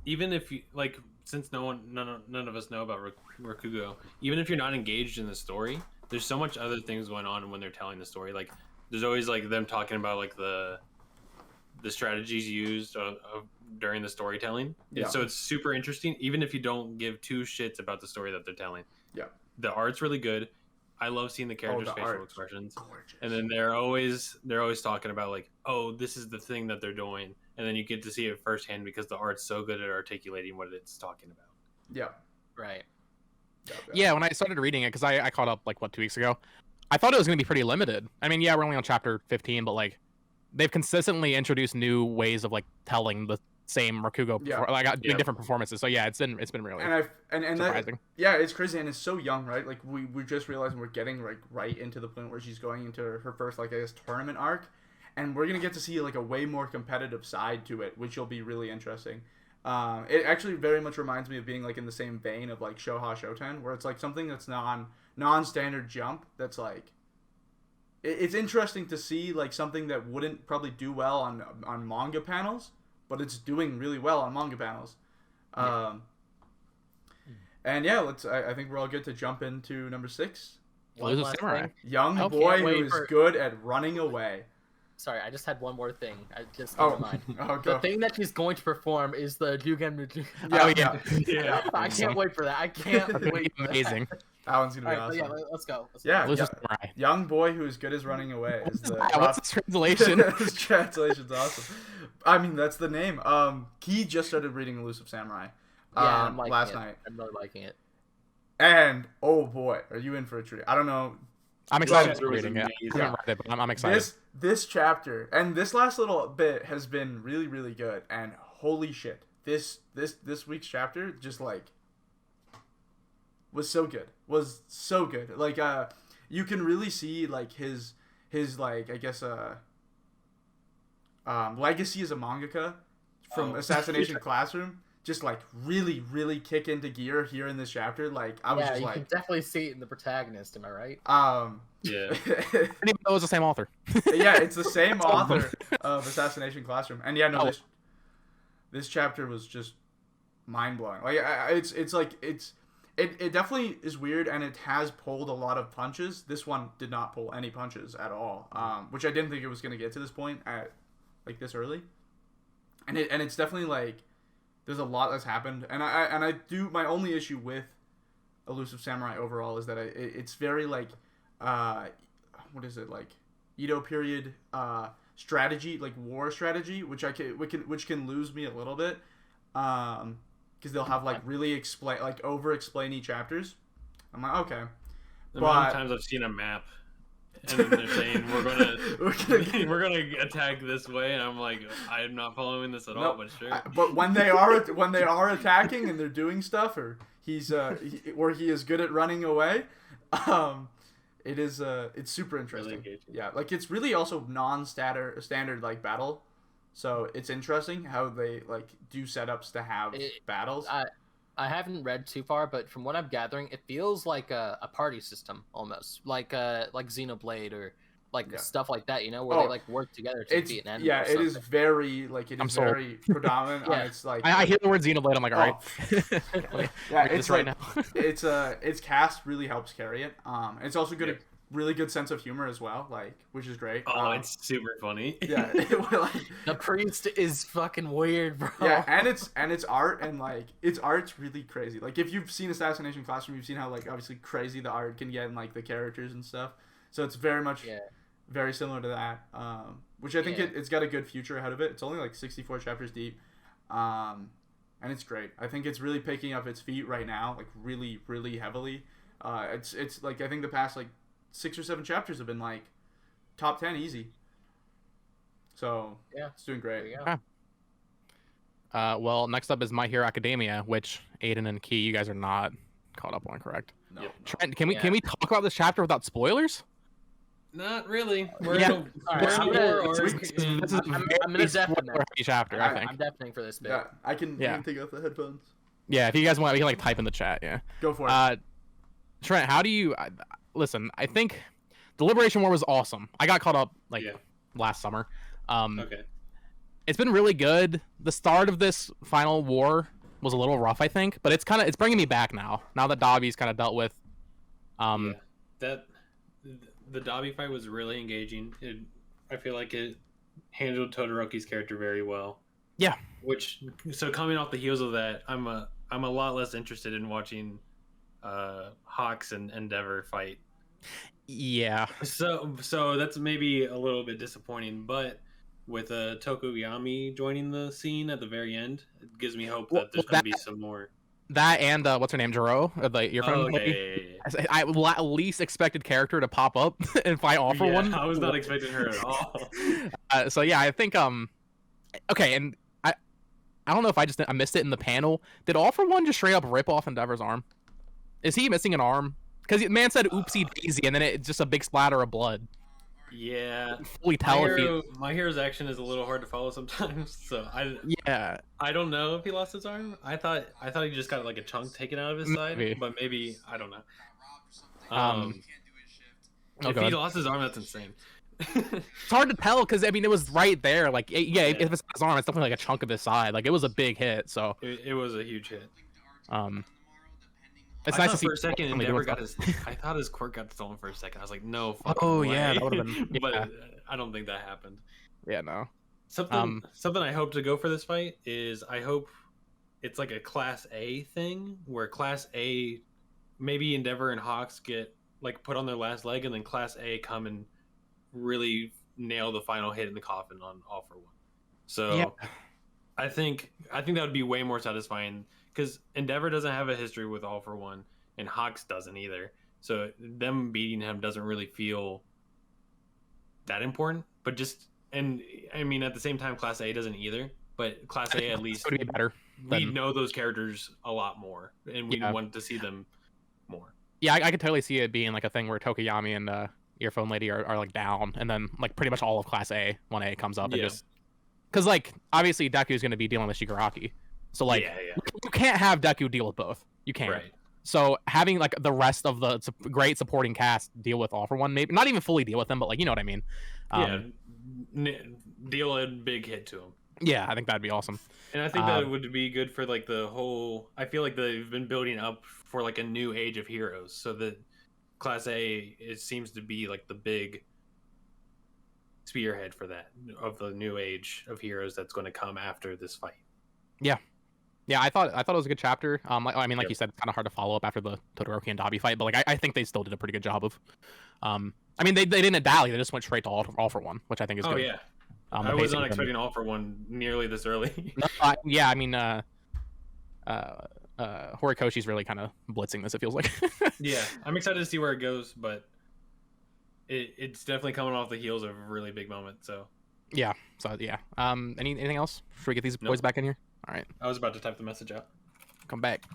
Even if you like, since none of us know about Rakugo, even if you're not engaged in the story, there's so much other things going on when they're telling the story. Like, there's always like them talking about like the strategies used during the storytelling. Yeah. So it's super interesting, even if you don't give two shits about the story that they're telling. Yeah. The art's really good. I love seeing the characters' facial expressions. Gorgeous. And then they're always talking about like, oh, this is the thing that they're doing, and then you get to see it firsthand because the art's so good at articulating what it's talking about. Yeah. Right. Yeah, when I started reading it, because I caught up like 2 weeks ago, I thought it was going to be pretty limited. I mean, yeah, we're only on chapter 15, but like they've consistently introduced new ways of like telling the same Rakugo, doing different performances. So yeah, it's been really and surprising. It's crazy, and it's so young, right? Like we just realized we're getting like right into the point where she's going into her first like I guess tournament arc, and we're gonna get to see like a way more competitive side to it, which will be really interesting. It actually very much reminds me of being like in the same vein of like Shoha Shoten, where it's like something that's non-standard jump that's like it's interesting to see like something that wouldn't probably do well on manga panels, but it's doing really well on manga panels. And yeah, I think we're all good to jump into number 6. Elusive Samurai. Young boy who is good at running away. Sorry, I just had one more thing. I just came to mind. The thing that she's going to perform is the Ryugen. Yeah. I can't wait for that. I can't wait. Amazing. That one's gonna be awesome. Yeah, let's go. Elusive Samurai. Young boy who is good as running away. What's the translation? His translation's awesome. I mean, that's the name. He just started reading Elusive Samurai. I'm liking last it. night. I'm really liking it. And oh boy, are you in for a treat? I don't know. I'm excited for reading it. I haven't read it, but I'm excited. This chapter and this last little bit has been really, really good. And holy shit, this week's chapter just like was so good. Like you can really see like his like I guess legacy as a mangaka from Assassination Classroom. Just like really, really kick into gear here in this chapter. Like I was just you like, can definitely see it in the protagonist. Am I right? Yeah. I didn't even know it was the same author. Yeah, it's the same author of Assassination Classroom, and yeah, no, this chapter was just mind blowing. Like it's It definitely is weird, and it has pulled a lot of punches. This one did not pull any punches at all, which I didn't think it was going to get to this point at like this early. And it's definitely like there's a lot that's happened, and I do, my only issue with Elusive Samurai overall is that it's very like what is it, like Edo period strategy, like war strategy, which can lose me a little bit. Because they'll have like really over explainy chapters. I'm like, okay. The amount of times I've seen a map and then they're saying we're gonna attack this way, and I'm like, I'm not following this at all, but sure. But when they are attacking and they're doing stuff, or he is good at running away, it's super interesting. Really yeah, like it's really also standard like battle. So it's interesting how they like do setups to have battles. I haven't read too far, but from what I'm gathering, it feels like a party system almost, like Xenoblade or like stuff like that, where they like work together to beat an enemy. Yeah, it is very like very predominant. Yeah. It's like I hear the word Xenoblade, I'm like, all right. yeah, it's right like, now. its cast really helps carry it. It's also good. Yeah. Really good sense of humor as well, like, which is great. Oh, it's super funny. Yeah, the priest is fucking weird, bro. Yeah, and it's art, and like its art's really crazy. Like if you've seen Assassination Classroom, you've seen how like obviously crazy the art can get and like the characters and stuff. So it's very much very similar to that. Which I think it's got a good future ahead of it. It's only like 64 chapters deep. And it's great. I think it's really picking up its feet right now, like really, really heavily. It's like I think the past like 6 or 7 chapters have been like top 10 easy. So yeah, it's doing great. Okay. Well, next up is My Hero Academia, which Aiden and Key, you guys are not caught up on, correct? No. Yep. Trent, can we talk about this chapter without spoilers? Not really. I'm gonna deafen chapter, I think. I'm deafening for this bit. Yeah, I can take off the headphones. Yeah, if you guys want, we can like type in the chat. Yeah. Go for it. Trent, how do you listen? I think the Liberation War was awesome. I got caught up last summer. Okay. It's been really good. The start of this final war was a little rough, I think, but it's bringing me back now. Now that Dobby's kind of dealt with. The Dobby fight was really engaging. I feel like it handled Todoroki's character very well. Yeah. So coming off the heels of that, I'm a lot less interested in watching Hawks and Endeavor fight. Yeah. So that's maybe a little bit disappointing, but with Tokuyami joining the scene at the very end, it gives me hope that there's going to be some more. That and what's her name, Jiro, your friend. I least expected character to pop up if I offer one. I was not expecting her at all. So yeah, I think okay, and I don't know if I missed it in the panel. Did All For One just straight up rip off Endeavor's arm? Is he missing an arm? Because the man said "oopsie daisy," and then it's just a big splatter of blood. Yeah, fully tell my hero's action is a little hard to follow sometimes. So I don't know if he lost his arm. I thought he just got like a chunk taken out of his side, but maybe I don't know. If he lost his arm, that's insane. It's hard to tell because I mean it was right there. Like if it's his arm, it's definitely like a chunk of his side. Like it was a big hit. So it was a huge hit. It's nice to see. For a second, Endeavor got his. I thought his quirk got stolen for a second. I was like, no. Oh way. Yeah, that would have been. Yeah. But I don't think that happened. Yeah, no. Something I hope to go for this fight is I hope it's like a Class A thing where Class A, maybe Endeavor and Hawks get like put on their last leg, and then Class A come and really nail the final hit in the coffin on All For One. So I think that would be way more satisfying. Because Endeavor doesn't have a history with All For One, and Hawks doesn't either. So them beating him doesn't really feel that important. But and I mean, at the same time, Class A doesn't either. But Class A, at least, would be better. We know those characters a lot more, and we want to see them more. Yeah, I could totally see it being like a thing where Tokuyami and Earphone Lady are like down, and then like pretty much all of Class A, 1A comes up and just... Because like, obviously, Deku's going to be dealing with Shigaraki. So like, you can't have Deku deal with both. You can't. Right. So having like the rest of the great supporting cast deal with All For One, maybe not even fully deal with them, but like you know what I mean. deal a big hit to him. Yeah, I think that'd be awesome. And I think that would be good for like the whole. I feel like they've been building up for like a new age of heroes, so that Class A it seems to be like the big spearhead for that of the new age of heroes that's going to come after this fight. Yeah, I thought it was a good chapter. Like you said, it's kind of hard to follow up after the Todoroki and Dabi fight, but like I think they still did a pretty good job of. They didn't dally; they just went straight to all for one, which I think is good. Oh yeah, I was not expecting all for one nearly this early. Horikoshi's really kind of blitzing this. It feels like. Yeah, I'm excited to see where it goes, but it's definitely coming off the heels of a really big moment. So. Yeah. Anything else? Should we get these boys back in here? All right. I was about to type the message out. Come back.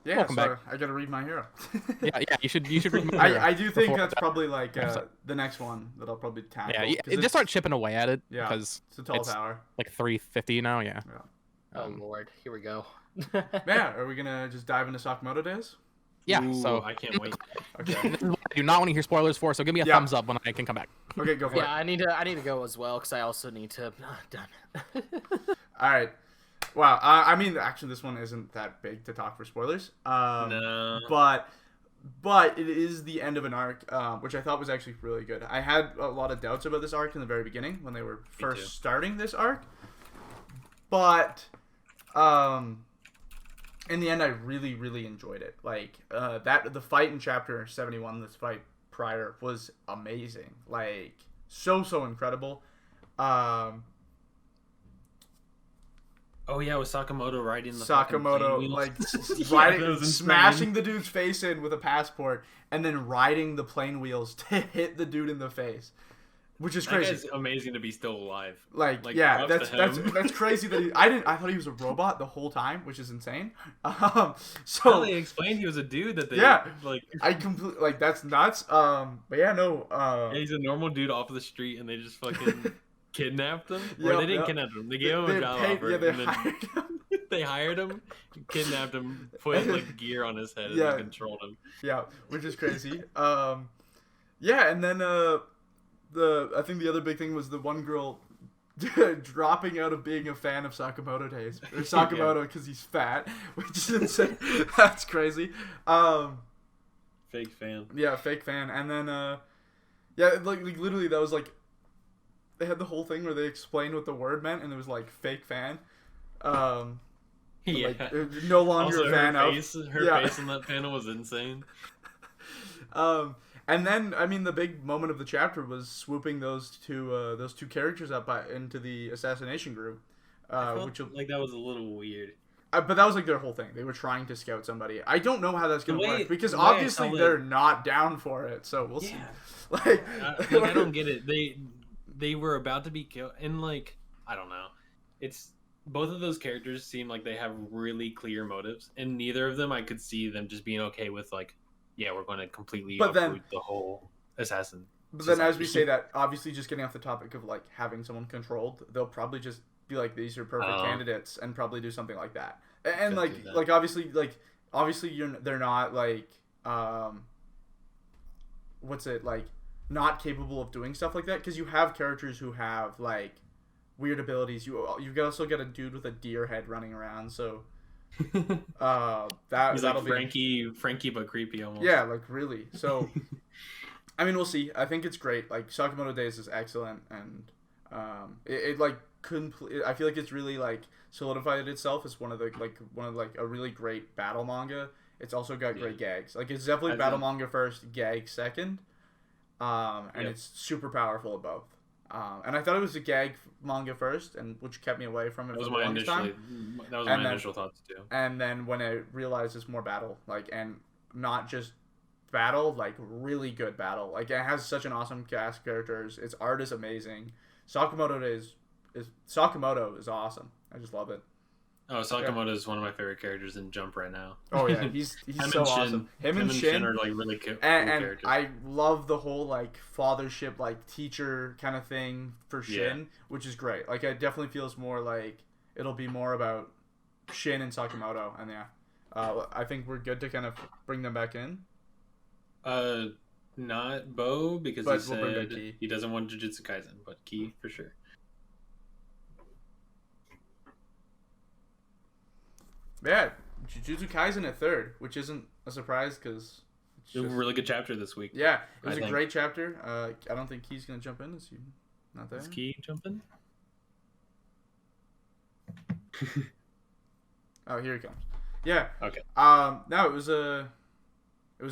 Yeah, Welcome back. I gotta read My Hero. yeah, you should read My Hero. I do think that's probably like the next one that I'll probably tackle. Yeah, just start chipping away at it. Yeah, because it's a tall tower. Like 350 now. Yeah. Oh Lord, here we go. Yeah, are we gonna just dive into Sakamoto Days? Yeah. Ooh, so I can't wait. Okay. I do not want to hear spoilers for. So give me a thumbs up when I can come back. Okay, go for it. Yeah, I need to go as well because I also need to. Done. All right. Wow. Actually, this one isn't that big to talk for spoilers. No. But it is the end of an arc, which I thought was actually really good. I had a lot of doubts about this arc in the very beginning when they were first starting this arc, but in the end, I really, really enjoyed it. Like the fight in chapter 71, this fight prior, was amazing. Like so incredible. Oh yeah, with Sakamoto riding the Sakamoto like smashing the dude's face in with a passport and then riding the plane wheels to hit the dude in the face, which is crazy. It's amazing to be still alive. Like yeah, that's crazy that I thought he was a robot the whole time, which is insane. So they explained he was a dude that they I completely like that's nuts. But yeah, no. Yeah, he's a normal dude off the street, and they just fucking. Kidnapped him? Or they didn't kidnap him. They gave him a job offer. They hired him, kidnapped him, put like gear on his head, and controlled him. Yeah, which is crazy. And then I think the other big thing was the one girl dropping out of being a fan of Sakamoto Days or Sakamoto because he's fat, which is insane. That's crazy. Fake fan. Yeah, fake fan. And then like literally that was like. They had the whole thing where they explained what the word meant, and it was like fake fan. No longer also, a fan her of. Face in that panel was insane. And then the big moment of the chapter was swooping those two characters up into the assassination group. Which like that was a little weird. But that was like their whole thing. They were trying to scout somebody. I don't know how that's gonna work because obviously they're not down for it. So we'll see. Like I don't get it. They were about to be killed, and like I don't know, it's both of those characters seem like they have really clear motives, and neither of them I could see them just being okay with like, yeah, we're going to completely uproot the whole assassin. But then, as we say that, obviously, just getting off the topic of like having someone controlled, they'll probably just be like, these are perfect candidates, and probably do something like that. And obviously they're not like what's it like. Not capable of doing stuff like that because you have characters who have like weird abilities. You've also got a dude with a deer head running around, so that'll like Frankie but creepy almost. Yeah, like really. So we'll see. I think it's great. Like Sakamoto Days is excellent, and it like I feel like it's really like solidified itself as one of a really great battle manga. It's also got great gags. Like it's definitely battle manga first, gag second. It's super powerful at both. And I thought it was a gag manga first, and which kept me away from it for the longest time. That was my initial thoughts too. And then when I realized it's more battle, like, and not just battle, like really good battle. Like it has such an awesome cast of characters. Its art is amazing. Sakamoto is awesome. I just love it. Oh, Sakamoto is one of my favorite characters in Jump right now. Oh yeah, he's so awesome. Him and Shin are like really cool and I love the whole like fathership, like teacher kind of thing for Shin, which is great. Like it definitely feels more like it'll be more about Shin and Sakamoto, and I think we're good to kind of bring them back in. not Bo because But he we'll bring back said Ki. he doesn't want Jujutsu Kaisen, but Ki for sure. Yeah, Jujutsu Kaisen at 3rd, which isn't a surprise because It was a really good chapter this week. yeah, it was I a think. great chapter. I don't think Ki's gonna jump in. Is he not there? Is Ki jumping? Oh, here he comes. Yeah. Okay. No, it was a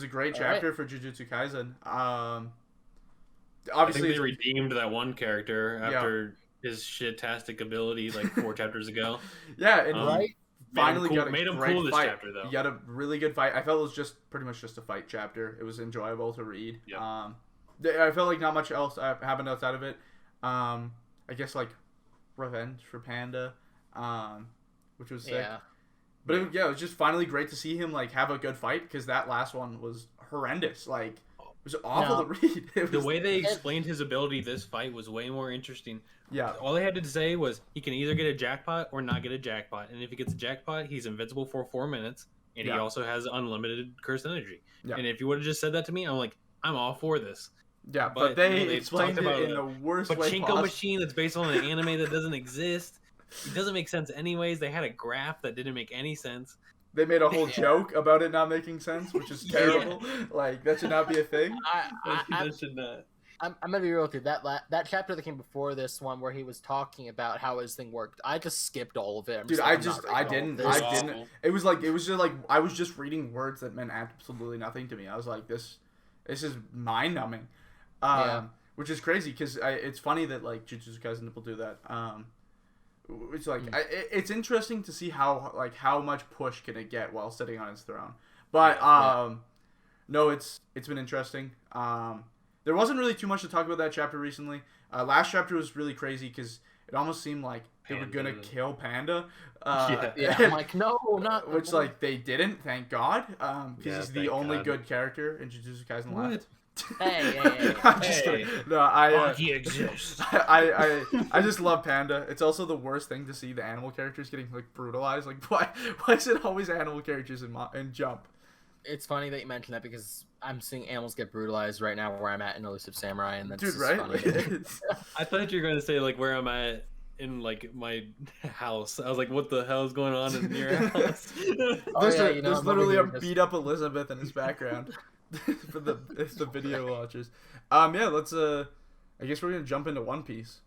great All chapter for Jujutsu Kaisen. I think Obviously, they redeemed that one character after his shit-tastic ability like 4 chapters ago. yeah, and Right? finally got a made him great cool this fight. chapter though. He got a really good fight. I felt it was just pretty much just a fight chapter. It was enjoyable to read. Yep. I felt like not much else happened outside of it. I guess like revenge for Panda, which was sick. Yeah. But it was just finally great to see him like have a good fight because that last one was horrendous. Like it was awful No. to read. It The was, way they explained his ability this fight was way more interesting. yeah, All they had to say was he can either get a jackpot or not get a jackpot. And if he gets a jackpot, he's invincible for 4 minutes. And he Yeah. also has unlimited cursed energy. Yeah. And if you would have just said that to me, I'm like, I'm all for this. yeah. But But, they you know, they explained talked it about in the worst way Pachinko possible. machine that's based on an anime that doesn't exist. It doesn't make sense anyways. They had a graph that didn't make any sense. They made a whole joke about it not making sense, which is Yeah. terrible. Like that should not be a thing. I'm should not. gonna be real with you. That chapter that came before this one, where he was talking about how his thing worked, I just skipped all of it. I'm Dude, like, I I'm not reading all of didn't. this. I It's didn't. awful. It was just like I was just reading words that meant absolutely nothing to me. I was like, this is mind numbing, Yeah. which is crazy because it's funny that like Jujutsu Kaisen will do that. It's like it's interesting to see how much push can it get while sitting on its throne. But no, it's been interesting. There wasn't really too much to talk about that chapter recently. Last chapter was really crazy because it almost seemed like they were gonna Panda. kill Panda. Yeah, I'm like, no, not Which like they didn't, thank God, because Yeah, he's the thank only God. good character in Jujutsu Kaisen What? left. Hey. I'm just Hey. kidding. No, I He exists. I just love Panda. It's also the worst thing to see the animal characters getting like brutalized. Like why is it always animal characters in Jump? It's funny that you mentioned that because I'm seeing animals get brutalized right now where I'm at in Elusive Samurai, and that's Dude, just right? funny. Like, it's- I thought you were gonna say like where I'm at in like my house. I was like, what the hell is going on in your house? Oh, there's yeah, you know, there's I'm literally a over here just- beat up Elizabeth in his background for the video watchers. Yeah, let's I guess we're gonna jump into One Piece.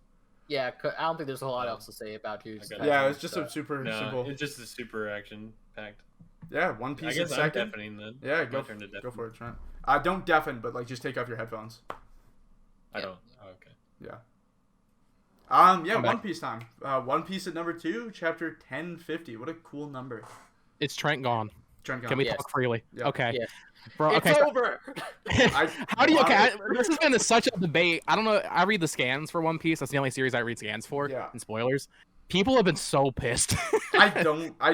Yeah, I don't think there's a whole lot else to say about you. Okay. Yeah, it's just a super No, simple. it's just a super action packed. Yeah, One I Piece guess in I'm second. deafening then. Yeah, My go turn to go deafen. for it, Trent. Don't deafen, but like just take off your headphones. I Yeah. don't. Oh, okay. Yeah, I'm One back. Piece time. One Piece at number 2, chapter 1050. What a cool number. It's Trent gone. Trent Can we Yes. talk freely? Yeah. Okay. Yeah. Bro, It's okay. so- over. How do you? Okay, this has been such a debate. I don't know. I read the scans for One Piece. That's the only series I read scans for. Yeah. And spoilers. People have been so pissed. I don't. I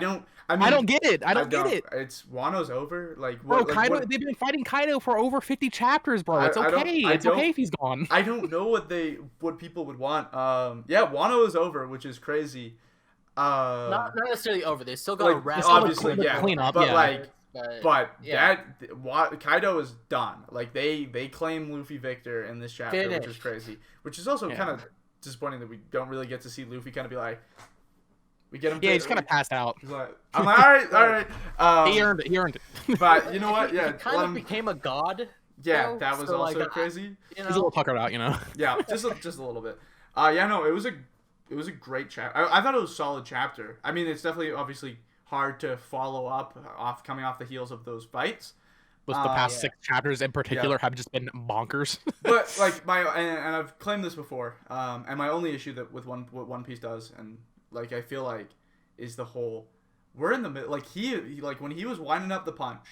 mean, I don't get it. I don't get it. It's Wano's over. Like Bro, what? Like, Kaido, what they've been fighting Kaido for over 50 chapters, bro. It's I don't- okay. I It's okay don't- if he's gone. I don't know what people would want. Yeah, Wano is over, which is crazy. Not necessarily over. They still got to like wrap. obviously, clean- yeah. clean up, but yeah. like, but yeah. Kaido is done. Like they claim Luffy victor in this chapter, which is Finished. crazy. Which is also Yeah. kind of disappointing that we don't really get to see Luffy kind of be like, we get him. Yeah, he's kind of passed out. He's like, I'm like, all right. He earned it. He earned it. But you know what? Yeah, he kind of became a god. yeah, though, that was so, also like, crazy. You He's a little know, tuckered out, you know. Yeah, just a little bit. Yeah, no, it was a great chapter. I thought it was a solid chapter. I mean, it's definitely obviously hard to follow up coming off the heels of those fights. The past yeah. 6 chapters in particular have just been bonkers. But like and I've claimed this before. And my only issue that with what One Piece does, and like I feel like, is the whole we're in the middle. Like he like when he was winding up the punch,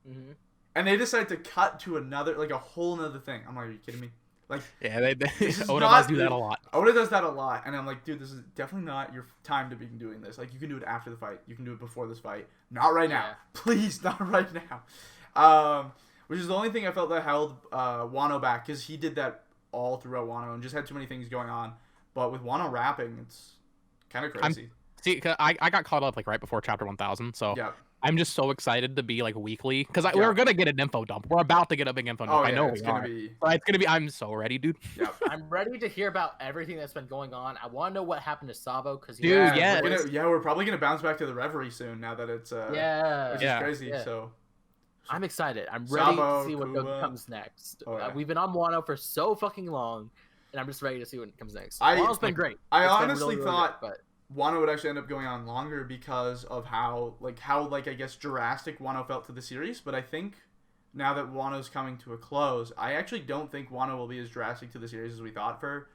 Mhm. and they decide to cut to another like a whole another thing. I'm like, are you kidding me? Like Yeah, This is Oda not does do that the- a lot. Oda does that a lot, and I'm like, dude, this is definitely not your time to be doing this. Like, you can do it after the fight. You can do it before this fight. Not right now. Yeah. Please, not right now. Which is the only thing I felt that held Wano back, because he did that all throughout Wano and just had too many things going on. But with Wano rapping, it's kind of crazy. See, 'cause I got caught up like right before chapter 1000, so Yeah. I'm just so excited to be like weekly because Yeah. we're gonna get an info dump. We're about to get a big info dump. Oh, I know it's we gonna are. be. But it's gonna be. I'm so ready, dude. Yeah. I'm ready to hear about everything that's been going on. I want to know what happened to Sabo because Dude, yeah, yes. we're probably gonna bounce back to the Reverie soon now that it's yeah, which Yeah. is crazy. Yeah. So I'm excited. I'm ready Sabo, to see what Kuma. comes next. Oh, yeah. We've been on Wano for so fucking long, and I'm just ready to see what comes next. I- Wano's been great. I It's been honestly really, really thought good, Wano would actually end up going on longer because of how I guess drastic Wano felt to the series, but I think now that Wano's coming to a close, I actually don't think Wano will be as drastic to the series as we thought for.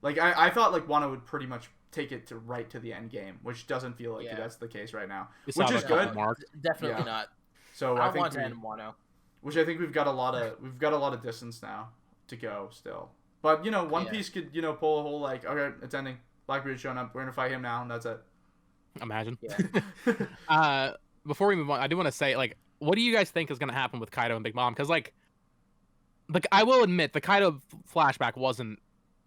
Like I thought like Wano would pretty much take it to right to the end game, which doesn't feel like that's the case right now, We which saw is the couple good. marks. definitely Yeah. not. So I I think want to end Wano. which I think we've got a lot of distance now to go still. But One Yeah. Piece could pull a whole like, okay, it's ending. Blackbeard's showing up. We're gonna fight him now, and that's it. Imagine. Yeah. Before we move on, I do want to say, like, what do you guys think is going to happen with Kaido and Big Mom? Because, like, I will admit, the Kaido flashback wasn't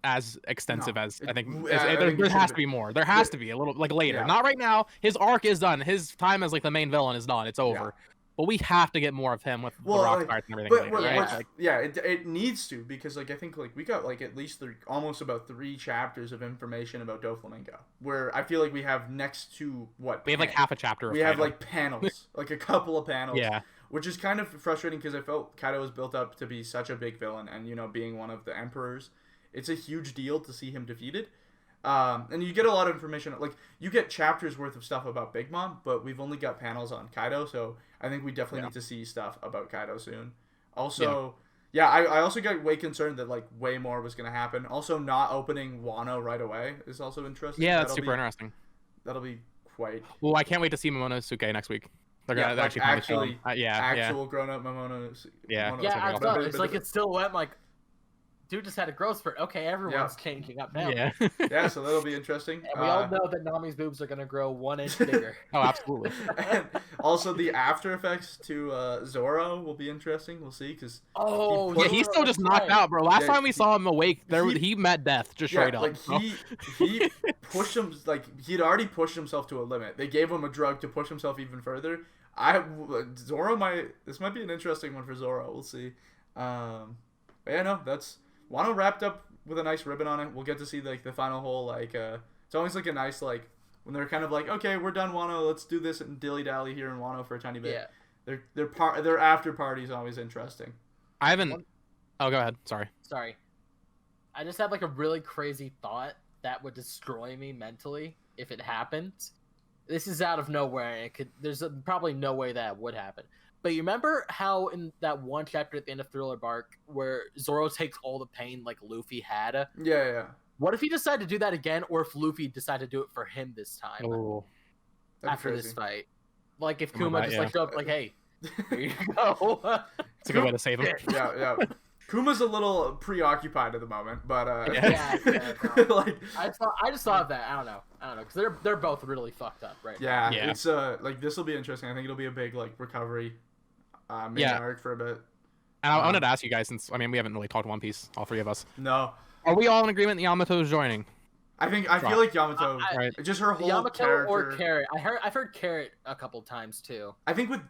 as extensive No, as it- I think. I think it There should has be. to be more. There has to be a little, like, later. Yeah. Not right now. His arc is done. His time as, like, the main villain is done. It's over. But we have to get more of him with the rock stars and everything later, right? what's- Like, it needs to, because like I think like we got like at least almost about 3 chapters of information about Doflamingo, where I feel like we have next to what we have, like, half a chapter of we have Kaido. like panels, like a couple of panels, Yeah. which is kind of frustrating because I felt Kaido was built up to be such a big villain, and being one of the emperors, it's a huge deal to see him defeated. And you get a lot of information, like you get chapters worth of stuff about Big Mom, but we've only got panels on Kaido, so I think we definitely need to see stuff about Kaido soon. Also, I also got way concerned that like way more was gonna happen. Also, not opening Wano right away is also interesting. Yeah, that's super interesting. That'll be quite. Well, I can't wait to see Momonosuke next week. They're gonna like actually find the show. actual grown-up Momonosuke. Yeah. Momonosuke. Yeah, I Momonosuke. thought it's like it still went like, dude just had a growth spurt. Okay, everyone's changing up now. Yeah. Yeah, so that'll be interesting. And we all know that Nami's boobs are gonna grow 1 inch bigger. Oh, absolutely. And also, the after effects to Zoro will be interesting. We'll see, because Oh, Yeah, he's still just knocked out, bro. Last Yeah, time we saw him awake, he met death just straight up. like bro. he pushed him, like he'd already pushed himself to a limit. They gave him a drug to push himself even further. This might be an interesting one for Zoro. We'll see. But yeah, no, that's Wano wrapped up with a nice ribbon on it. We'll get to see like the final whole like. It's always like a nice like when they're kind of like, okay, we're done Wano. Let's do this and dilly dally here in Wano for a tiny bit. Yeah. Their after party is always interesting. I haven't. Oh, go ahead. Sorry. Sorry. I just had like a really crazy thought that would destroy me mentally if it happened. This is out of nowhere. There's probably no way that would happen. But you remember how in that one chapter at the end of Thriller Bark where Zoro takes all the pain like Luffy had? Yeah. What if he decided to do that again, or if Luffy decided to do it for him this time Oh, after this fight? Like if Remember Kuma that, just yeah. like showed up like, hey, here you go. it's a good way to save him. Yeah. Kuma's a little preoccupied at the moment, but Yeah, no. like I just thought of that. I don't know, because they're both really fucked up right now. yeah, it's like this will be interesting. I think it'll be a big like recovery main arc for a bit. And I wanted to ask you guys, since we haven't really talked One Piece, all 3 of us. No, Are we all in agreement that Yamato's joining? I feel like Yamato, Right. just her whole Yamato character. or Carrot. I've heard Carrot a couple times too. I think with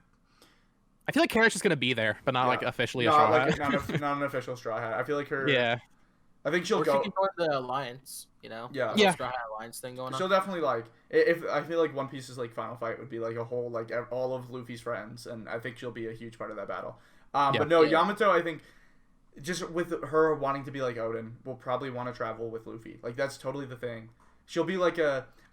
I feel like Carrot's just gonna be there, but not like officially a not straw like hat. not an official straw hat. I feel like her. Yeah. I think she'll Or go. she can join the alliance. Yeah. The Yeah. Straw Hat Alliance thing going on. She'll definitely like if I feel like One Piece's like final fight would be like a whole like all of Luffy's friends, and I think she'll be a huge part of that battle. But no, Yeah. Yamato, I think just with her wanting to be like Odin, will probably want to travel with Luffy. Like that's totally the thing. She'll be like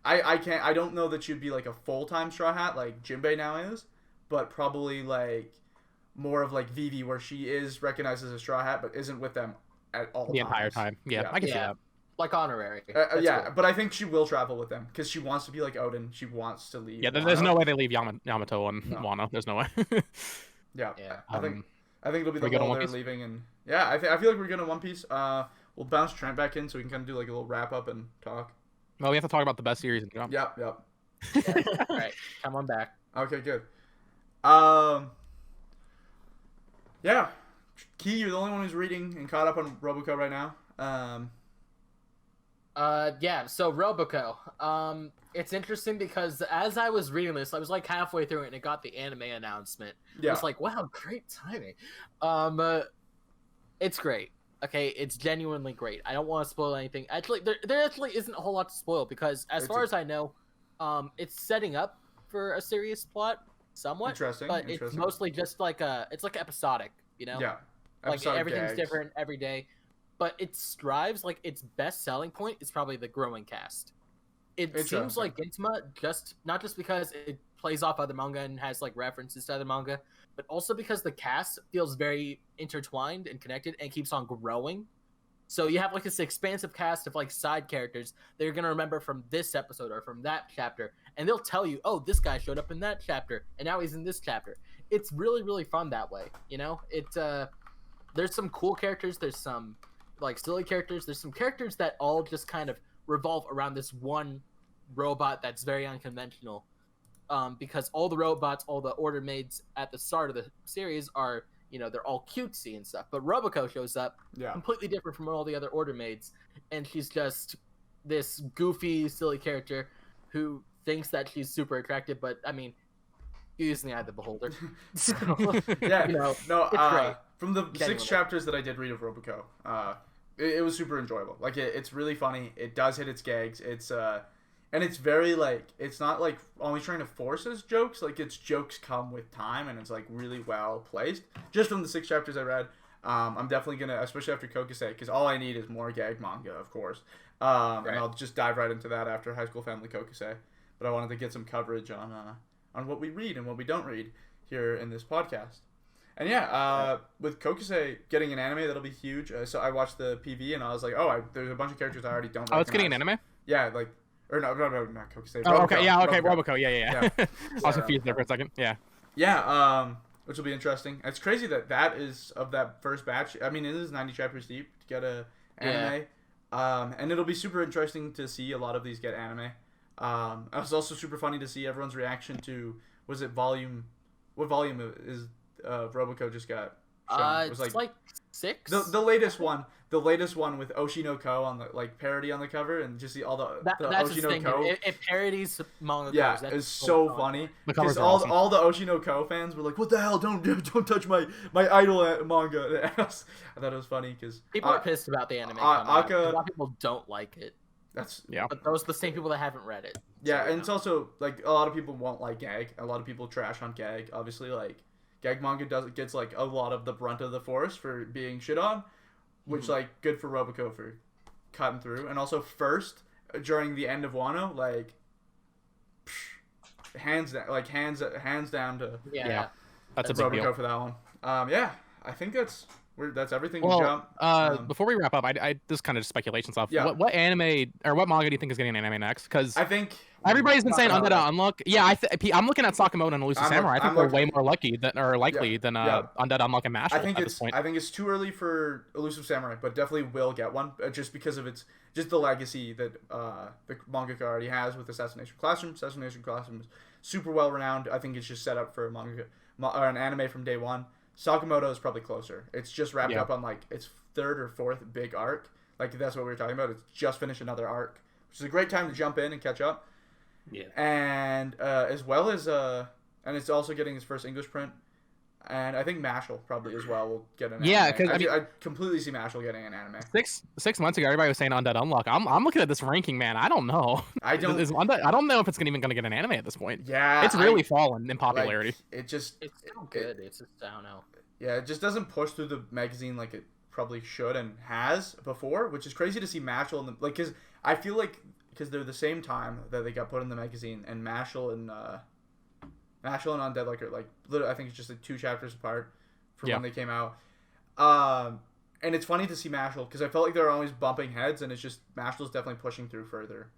I don't know that she'd be like a full-time Straw Hat like Jinbei now is, but probably like more of like Vivi, where she is recognized as a Straw Hat but isn't with them at all The entire times. time. Yeah, I can see that. Like honorary. That's Yeah, cool. but I think she will travel with them because she wants to be like Odin. She wants to leave. Yeah, there's Wano. no way they leave Yamato on No. Wano. There's no way. Yeah, Yeah. I think it'll be we the go to whole One they're Piece? leaving, and yeah, I feel like we're gonna One Piece. We'll bounce Trent back in so we can kind of do like a little wrap up and talk. Well, we have to talk about the best series in Jump. Yep. All right, come on back. Okay, good. Yeah, Key, you're the only one who's reading and caught up on Robboco right now. Yeah, so Robboco. It's interesting because as I was reading this, I was like halfway through it and it got the anime announcement. Yeah. I was like, wow, great timing. It's great. Okay, it's genuinely great. I don't want to spoil anything. Actually, there actually isn't a whole lot to spoil because as far as I know, it's setting up for a serious plot somewhat. Interesting. But it's mostly just like it's like episodic, you know? Yeah. Like Episodic everything's gags. different every day. But it strives, like its best selling point is probably the growing cast. It seems like Gintama not just because it plays off other manga and has like references to other manga, but also because the cast feels very intertwined and connected and keeps on growing. So you have like this expansive cast of like side characters that you're gonna remember from this episode or from that chapter, and they'll tell you, oh, this guy showed up in that chapter, and now he's in this chapter. It's really, really fun that way, you know? There's some cool characters, there's some like silly characters, there's some characters that all just kind of revolve around this one robot that's very unconventional. Because all the robots, all the order maids at the start of the series are, you know, they're all cutesy and stuff. But Robboco shows up, completely different from all the other order maids, and she's just this goofy, silly character who thinks that she's super attractive. But I mean, use in the eye of the beholder. So, Yeah, you know, no, it's great. From the Genuinely. 6 chapters that I did read of Robboco, it was super enjoyable. Like it's really funny. It does hit its gags. It's and it's very like it's not like only trying to force his jokes. Like its jokes come with time, and it's like really well placed. Just from the 6 chapters I read, I'm definitely gonna, especially after Kokusei, because all I need is more gag manga, of course. And I'll just dive right into that after High School Family Kokusei. But I wanted to get some coverage on what we read and what we don't read here in this podcast. And yeah, with Kokusei getting an anime, that'll be huge. So I watched the PV and I was like, there's a bunch of characters I already don't recognize. It's getting an anime? Yeah, like, or no, not Kokusei. Oh, Robboco, okay, yeah, okay, Robboco. Robboco, yeah. I was confused there for a second, yeah. Yeah, which will be interesting. It's crazy that is of that first batch. I mean, it is 90 chapters deep to get a anime. And it'll be super interesting to see a lot of these get anime. It was also super funny to see everyone's reaction to, what volume is Robboco just got shown? It was it's like 6. the latest one with Oshinoko on the like parody on the cover, and just see all the that's the thing. Oshinoko. It parodies manga Yeah, covers. That's it's so funny. The Because covers are awesome. all the Oshinoko fans were like, "What the hell? Don't touch my idol manga." I thought it was funny because People are pissed about the anime coming out. A lot of people don't like it. That's But those are the same people that haven't read it. yeah, So, and it's also like a lot of people won't like gag. A lot of people trash on gag. Obviously, like gag manga gets like a lot of the brunt of the force for being shit on, which like good for Robboco for cutting through. And also first during the end of Wano, like hands down to yeah. That's a big Robboco deal. for that one. Yeah, I think that's everything. Well, Jump. before we wrap up, I this kind of just speculation stuff. Yeah. What anime or what manga do you think is getting an anime next? Because I think everybody's been saying Undead Sakamoto. Unluck. Yeah, I'm looking at Sakamoto and Elusive Samurai. I think they're way more likely than likely than Undead Unluck and Mashle at this point. I think it's too early for Elusive Samurai, but definitely will get one just because of its just the legacy that the mangaka already has with Assassination Classroom. Assassination Classroom is super well renowned. I think it's just set up for or an anime from day one. Sakamoto is probably closer. It's just wrapped up on like its 3rd or 4th big arc. Like that's what we were talking about. It's just finished another arc, which is a great time to jump in and catch up. Yeah. And as well as and it's also getting its first English print. And I think Mashle probably as well will get an anime. Yeah, because I completely see Mashle getting an anime. 6 months ago, everybody was saying Undead Unluck. I'm looking at this ranking, man. I don't know. I don't know if it's even going to get an anime at this point. Yeah, It's really fallen in popularity. Like, it's still good. It's just I don't know. Yeah, it just doesn't push through the magazine like it probably should and has before, which is crazy to see Mashle in the because I feel like because they're the same time that they got put in the magazine, and Mashle and Undead Unluck are like literally, I think it's just like 2 chapters apart from when they came out. And it's funny to see Mashle because I felt like they were always bumping heads, and it's just Mashle's definitely pushing through further.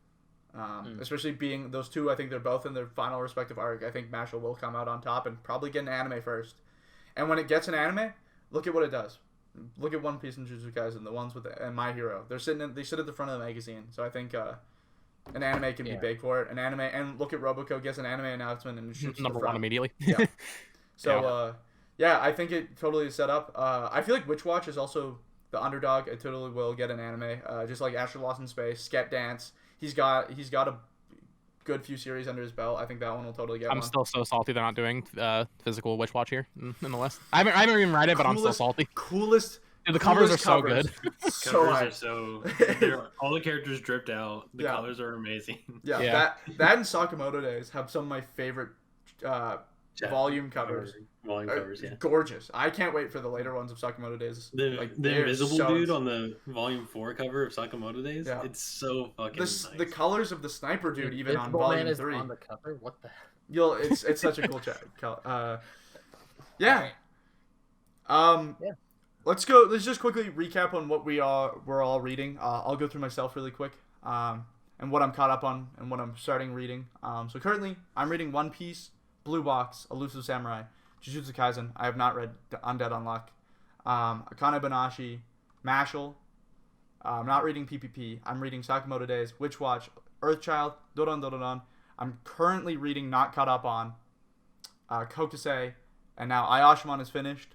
Especially being those two, I think they're both in their final respective arc. I think Mashle will come out on top and probably get an anime first. And when it gets an anime, look at what it does. Look at One Piece and Jujutsu Kaisen, the ones with and My Hero. They sit at the front of the magazine. So I think an anime can be big for it. An anime, and look at Robboco gets an anime announcement and shoots Number 1 immediately. Yeah. So I think it totally is set up. I feel like Witch Watch is also the underdog. It totally will get an anime. Just like Astro Lost in Space, Sket Dance. He's got a good few series under his belt. I think that one will totally get I'm one. still so salty they're not doing physical Witch Watch here in the list. I haven't even read it, but I'm still salty. Coolest. Dude, the covers are so good. So are so. All the characters dripped out. The colors are amazing. Yeah. That and Sakamoto Days have some of my favorite volume covers. Gorgeous. I can't wait for the later ones of Sakamoto Days. The invisible dude on the volume 4 cover of Sakamoto Days. Yeah. It's so fucking nice. The colors of the sniper dude, even on volume 3. On the cover. What the hell? It's such a cool chat. Yeah. Let's just quickly recap on what we're all reading. I'll go through myself really quick. And what I'm caught up on and what I'm starting reading. So currently I'm reading One Piece, Blue Box, Elusive Samurai, Jujutsu Kaisen. I have not read Undead Unluck. Akane Banashi, Mashle. I'm not reading PPP. I'm reading Sakamoto Days, Witch Watch, Earthchild, Doron. I'm currently reading, not caught up on, Kokusei, and now Ayashimon is finished.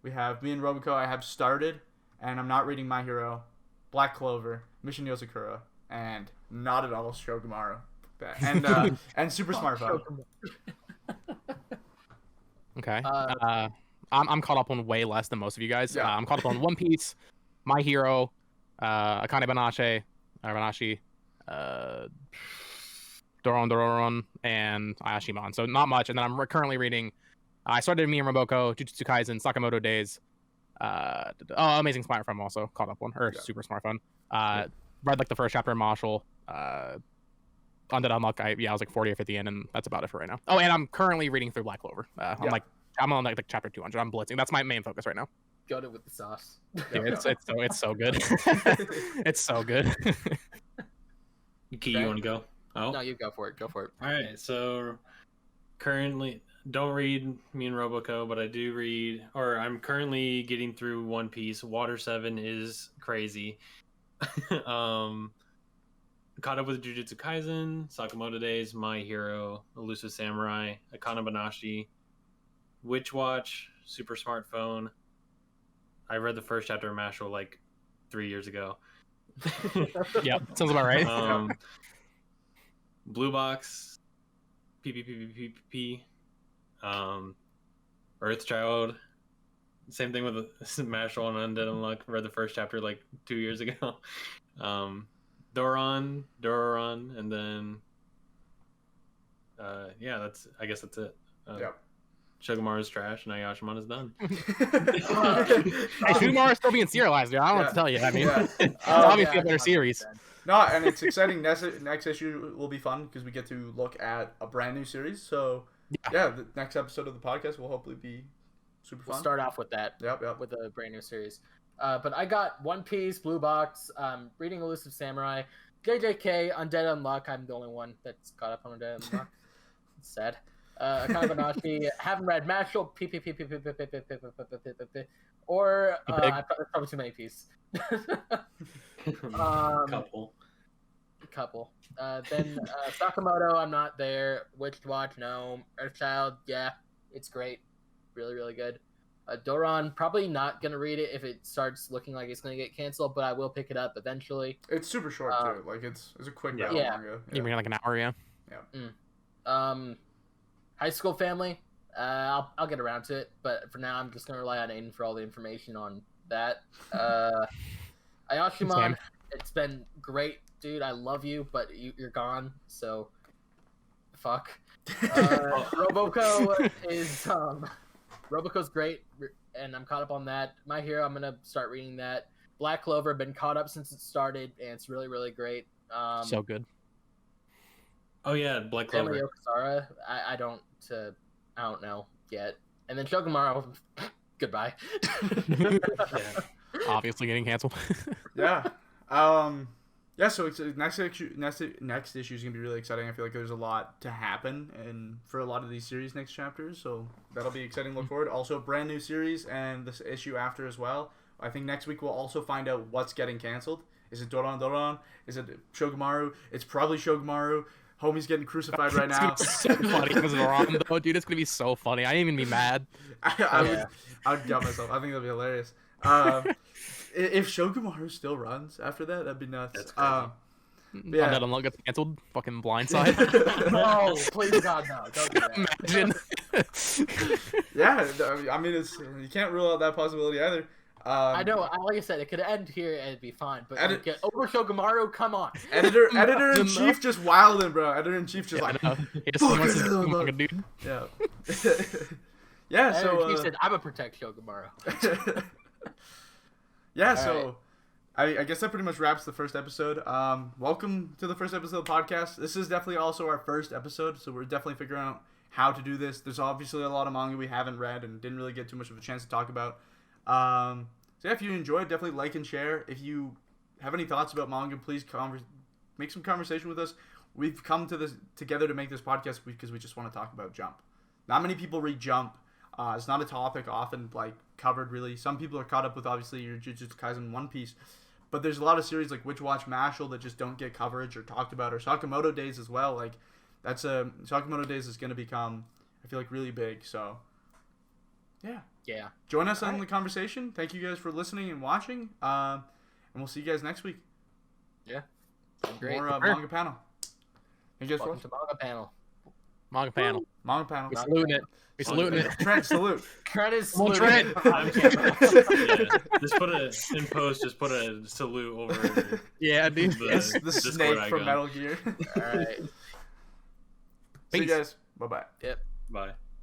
We have me and Robboco. I have started, and I'm not reading My Hero, Black Clover, Mission Yozakura, and not at all Shogumaru, and Super Smartphone. Okay. I'm caught up on way less than most of you guys. I'm caught up on One Piece, My Hero, Akane Banashi, Dororon, and Ayashimon. So not much. And then I'm currently reading. I started me and Robboco, Jujutsu Kaisen, Sakamoto Days. Amazing Smartphone also caught up on, or Super Smartphone. Read like the first chapter of Mashle. Undead Unluck. I was like 40 or 50 in, and that's about it for right now. Oh, and I'm currently reading through Black Clover. I'm on like chapter 200. I'm blitzing. That's my main focus right now. Got it with the sauce. Yeah, it's so good. It's so good. Key, you want to go? Oh no, you go for it. Go for it. All right. So currently, don't read me and Robboco, but I do read, or I'm currently getting through One Piece. Water 7 is crazy. Caught up with Jujutsu Kaisen, Sakamoto Days, My Hero, Elusive Samurai, Akane Banashi, Witch Watch, Super Smartphone. I read the first chapter of Mashle like 3 years ago. Yeah, sounds about right. Blue Box, PPPPP, Earthchild. Same thing with Mashle and Undead Unluck. Read the first chapter like 2 years ago. Dororon, and then I guess that's it. Shogumaru's trash, and Ayashimon is done. Shogumaru is still being serialized, dude. I don't know what to tell you. I mean, it's obviously a better series. No, and it's exciting. Next issue will be fun because we get to look at a brand new series. So, the next episode of the podcast will hopefully be super fun. We'll start off with that. Yep. With a brand new series. But I got One Piece, Blue Box, reading Elusive Samurai, JJK, Undead Unluck. I'm the only one that's caught up on Undead Unluck. It's sad. Akane Banashi, haven't read Mashle, or probably too many P's. Couple. Then Sakamoto, I'm not there. Witch Watch, no. Earthchild, yeah, it's great, really, really good. Doron, probably not gonna read it if it starts looking like it's gonna get canceled, but I will pick it up eventually. It's super short too. Like it's a quick manga. You mean like an hour? Yeah. High School Family. I'll get around to it, but for now I'm just gonna rely on Aiden for all the information on that. Ayashimon, it's been great, dude. I love you, but you're gone, so fuck. Robboco is Robboco's great, and I'm caught up on that. My Hero, I'm gonna start reading that. Black Clover, been caught up since it started, and it's really, really great. So good. Oh yeah, Black Clover. Family Okasara, I don't know yet. And then Shogumaru, goodbye. Obviously getting canceled. So it's next issue is gonna be really exciting. I feel like there's a lot to happen and for a lot of these series next chapters, so that'll be exciting to look forward. Also, brand new series and this issue after as well. I think next week we'll also find out what's getting canceled. Is it Doron? Is it Shogumaru? It's probably Shogumaru. Homie's getting crucified right now. It's gonna be so funny because of Doron, though, dude. It's gonna be so funny. I didn't even be mad. I would gut myself. I think that'd be hilarious. if Shogumaru still runs after that, that'd be nuts. That's crazy. Yeah. Undead Unluck gets canceled. Fucking Blindside. No, please God, no. Don't do that. Imagine. Yeah, I mean, you can't rule out that possibility either. I know, like I said, it could end here and it'd be fine. But over Shogumaru, come on. Editor in chief just wilding, bro. Editor in chief just like. I know. He just wants to do manga, dude. Yeah. Yeah. So. He said, "I'm gonna protect Shogumaru." Yeah. All So. I guess that pretty much wraps the first episode. Welcome to the first episode of the podcast. This is definitely also our first episode, so we're definitely figuring out how to do this. There's obviously a lot of manga we haven't read and didn't really get too much of a chance to talk about. So yeah, if you enjoyed, definitely like and share. If you have any thoughts about manga, please make some conversation with us. We've come together to make this podcast because we just want to talk about Jump. Not many people read Jump. It's not a topic often covered really. Some people are caught up with obviously your Jujutsu Kaisen, One Piece. But there's a lot of series like Witch Watch, Mashle that just don't get coverage or talked about, or Sakamoto Days as well. Sakamoto Days is going to become, I feel like, really big. So, yeah. Join us on the conversation. Thank you guys for listening and watching. And we'll see you guys next week. Yeah. Great. More manga panel. Thank you guys for Welcome to Manga Panel. Manga panel. Manga panel. We're saluting it. We're saluting it. Trent, salute. Trent is Come on, saluting. Just put a salute over. Yeah, dude. The snake from Metal Gear. All right. See you Peace. guys. Bye-bye. Yep. Bye.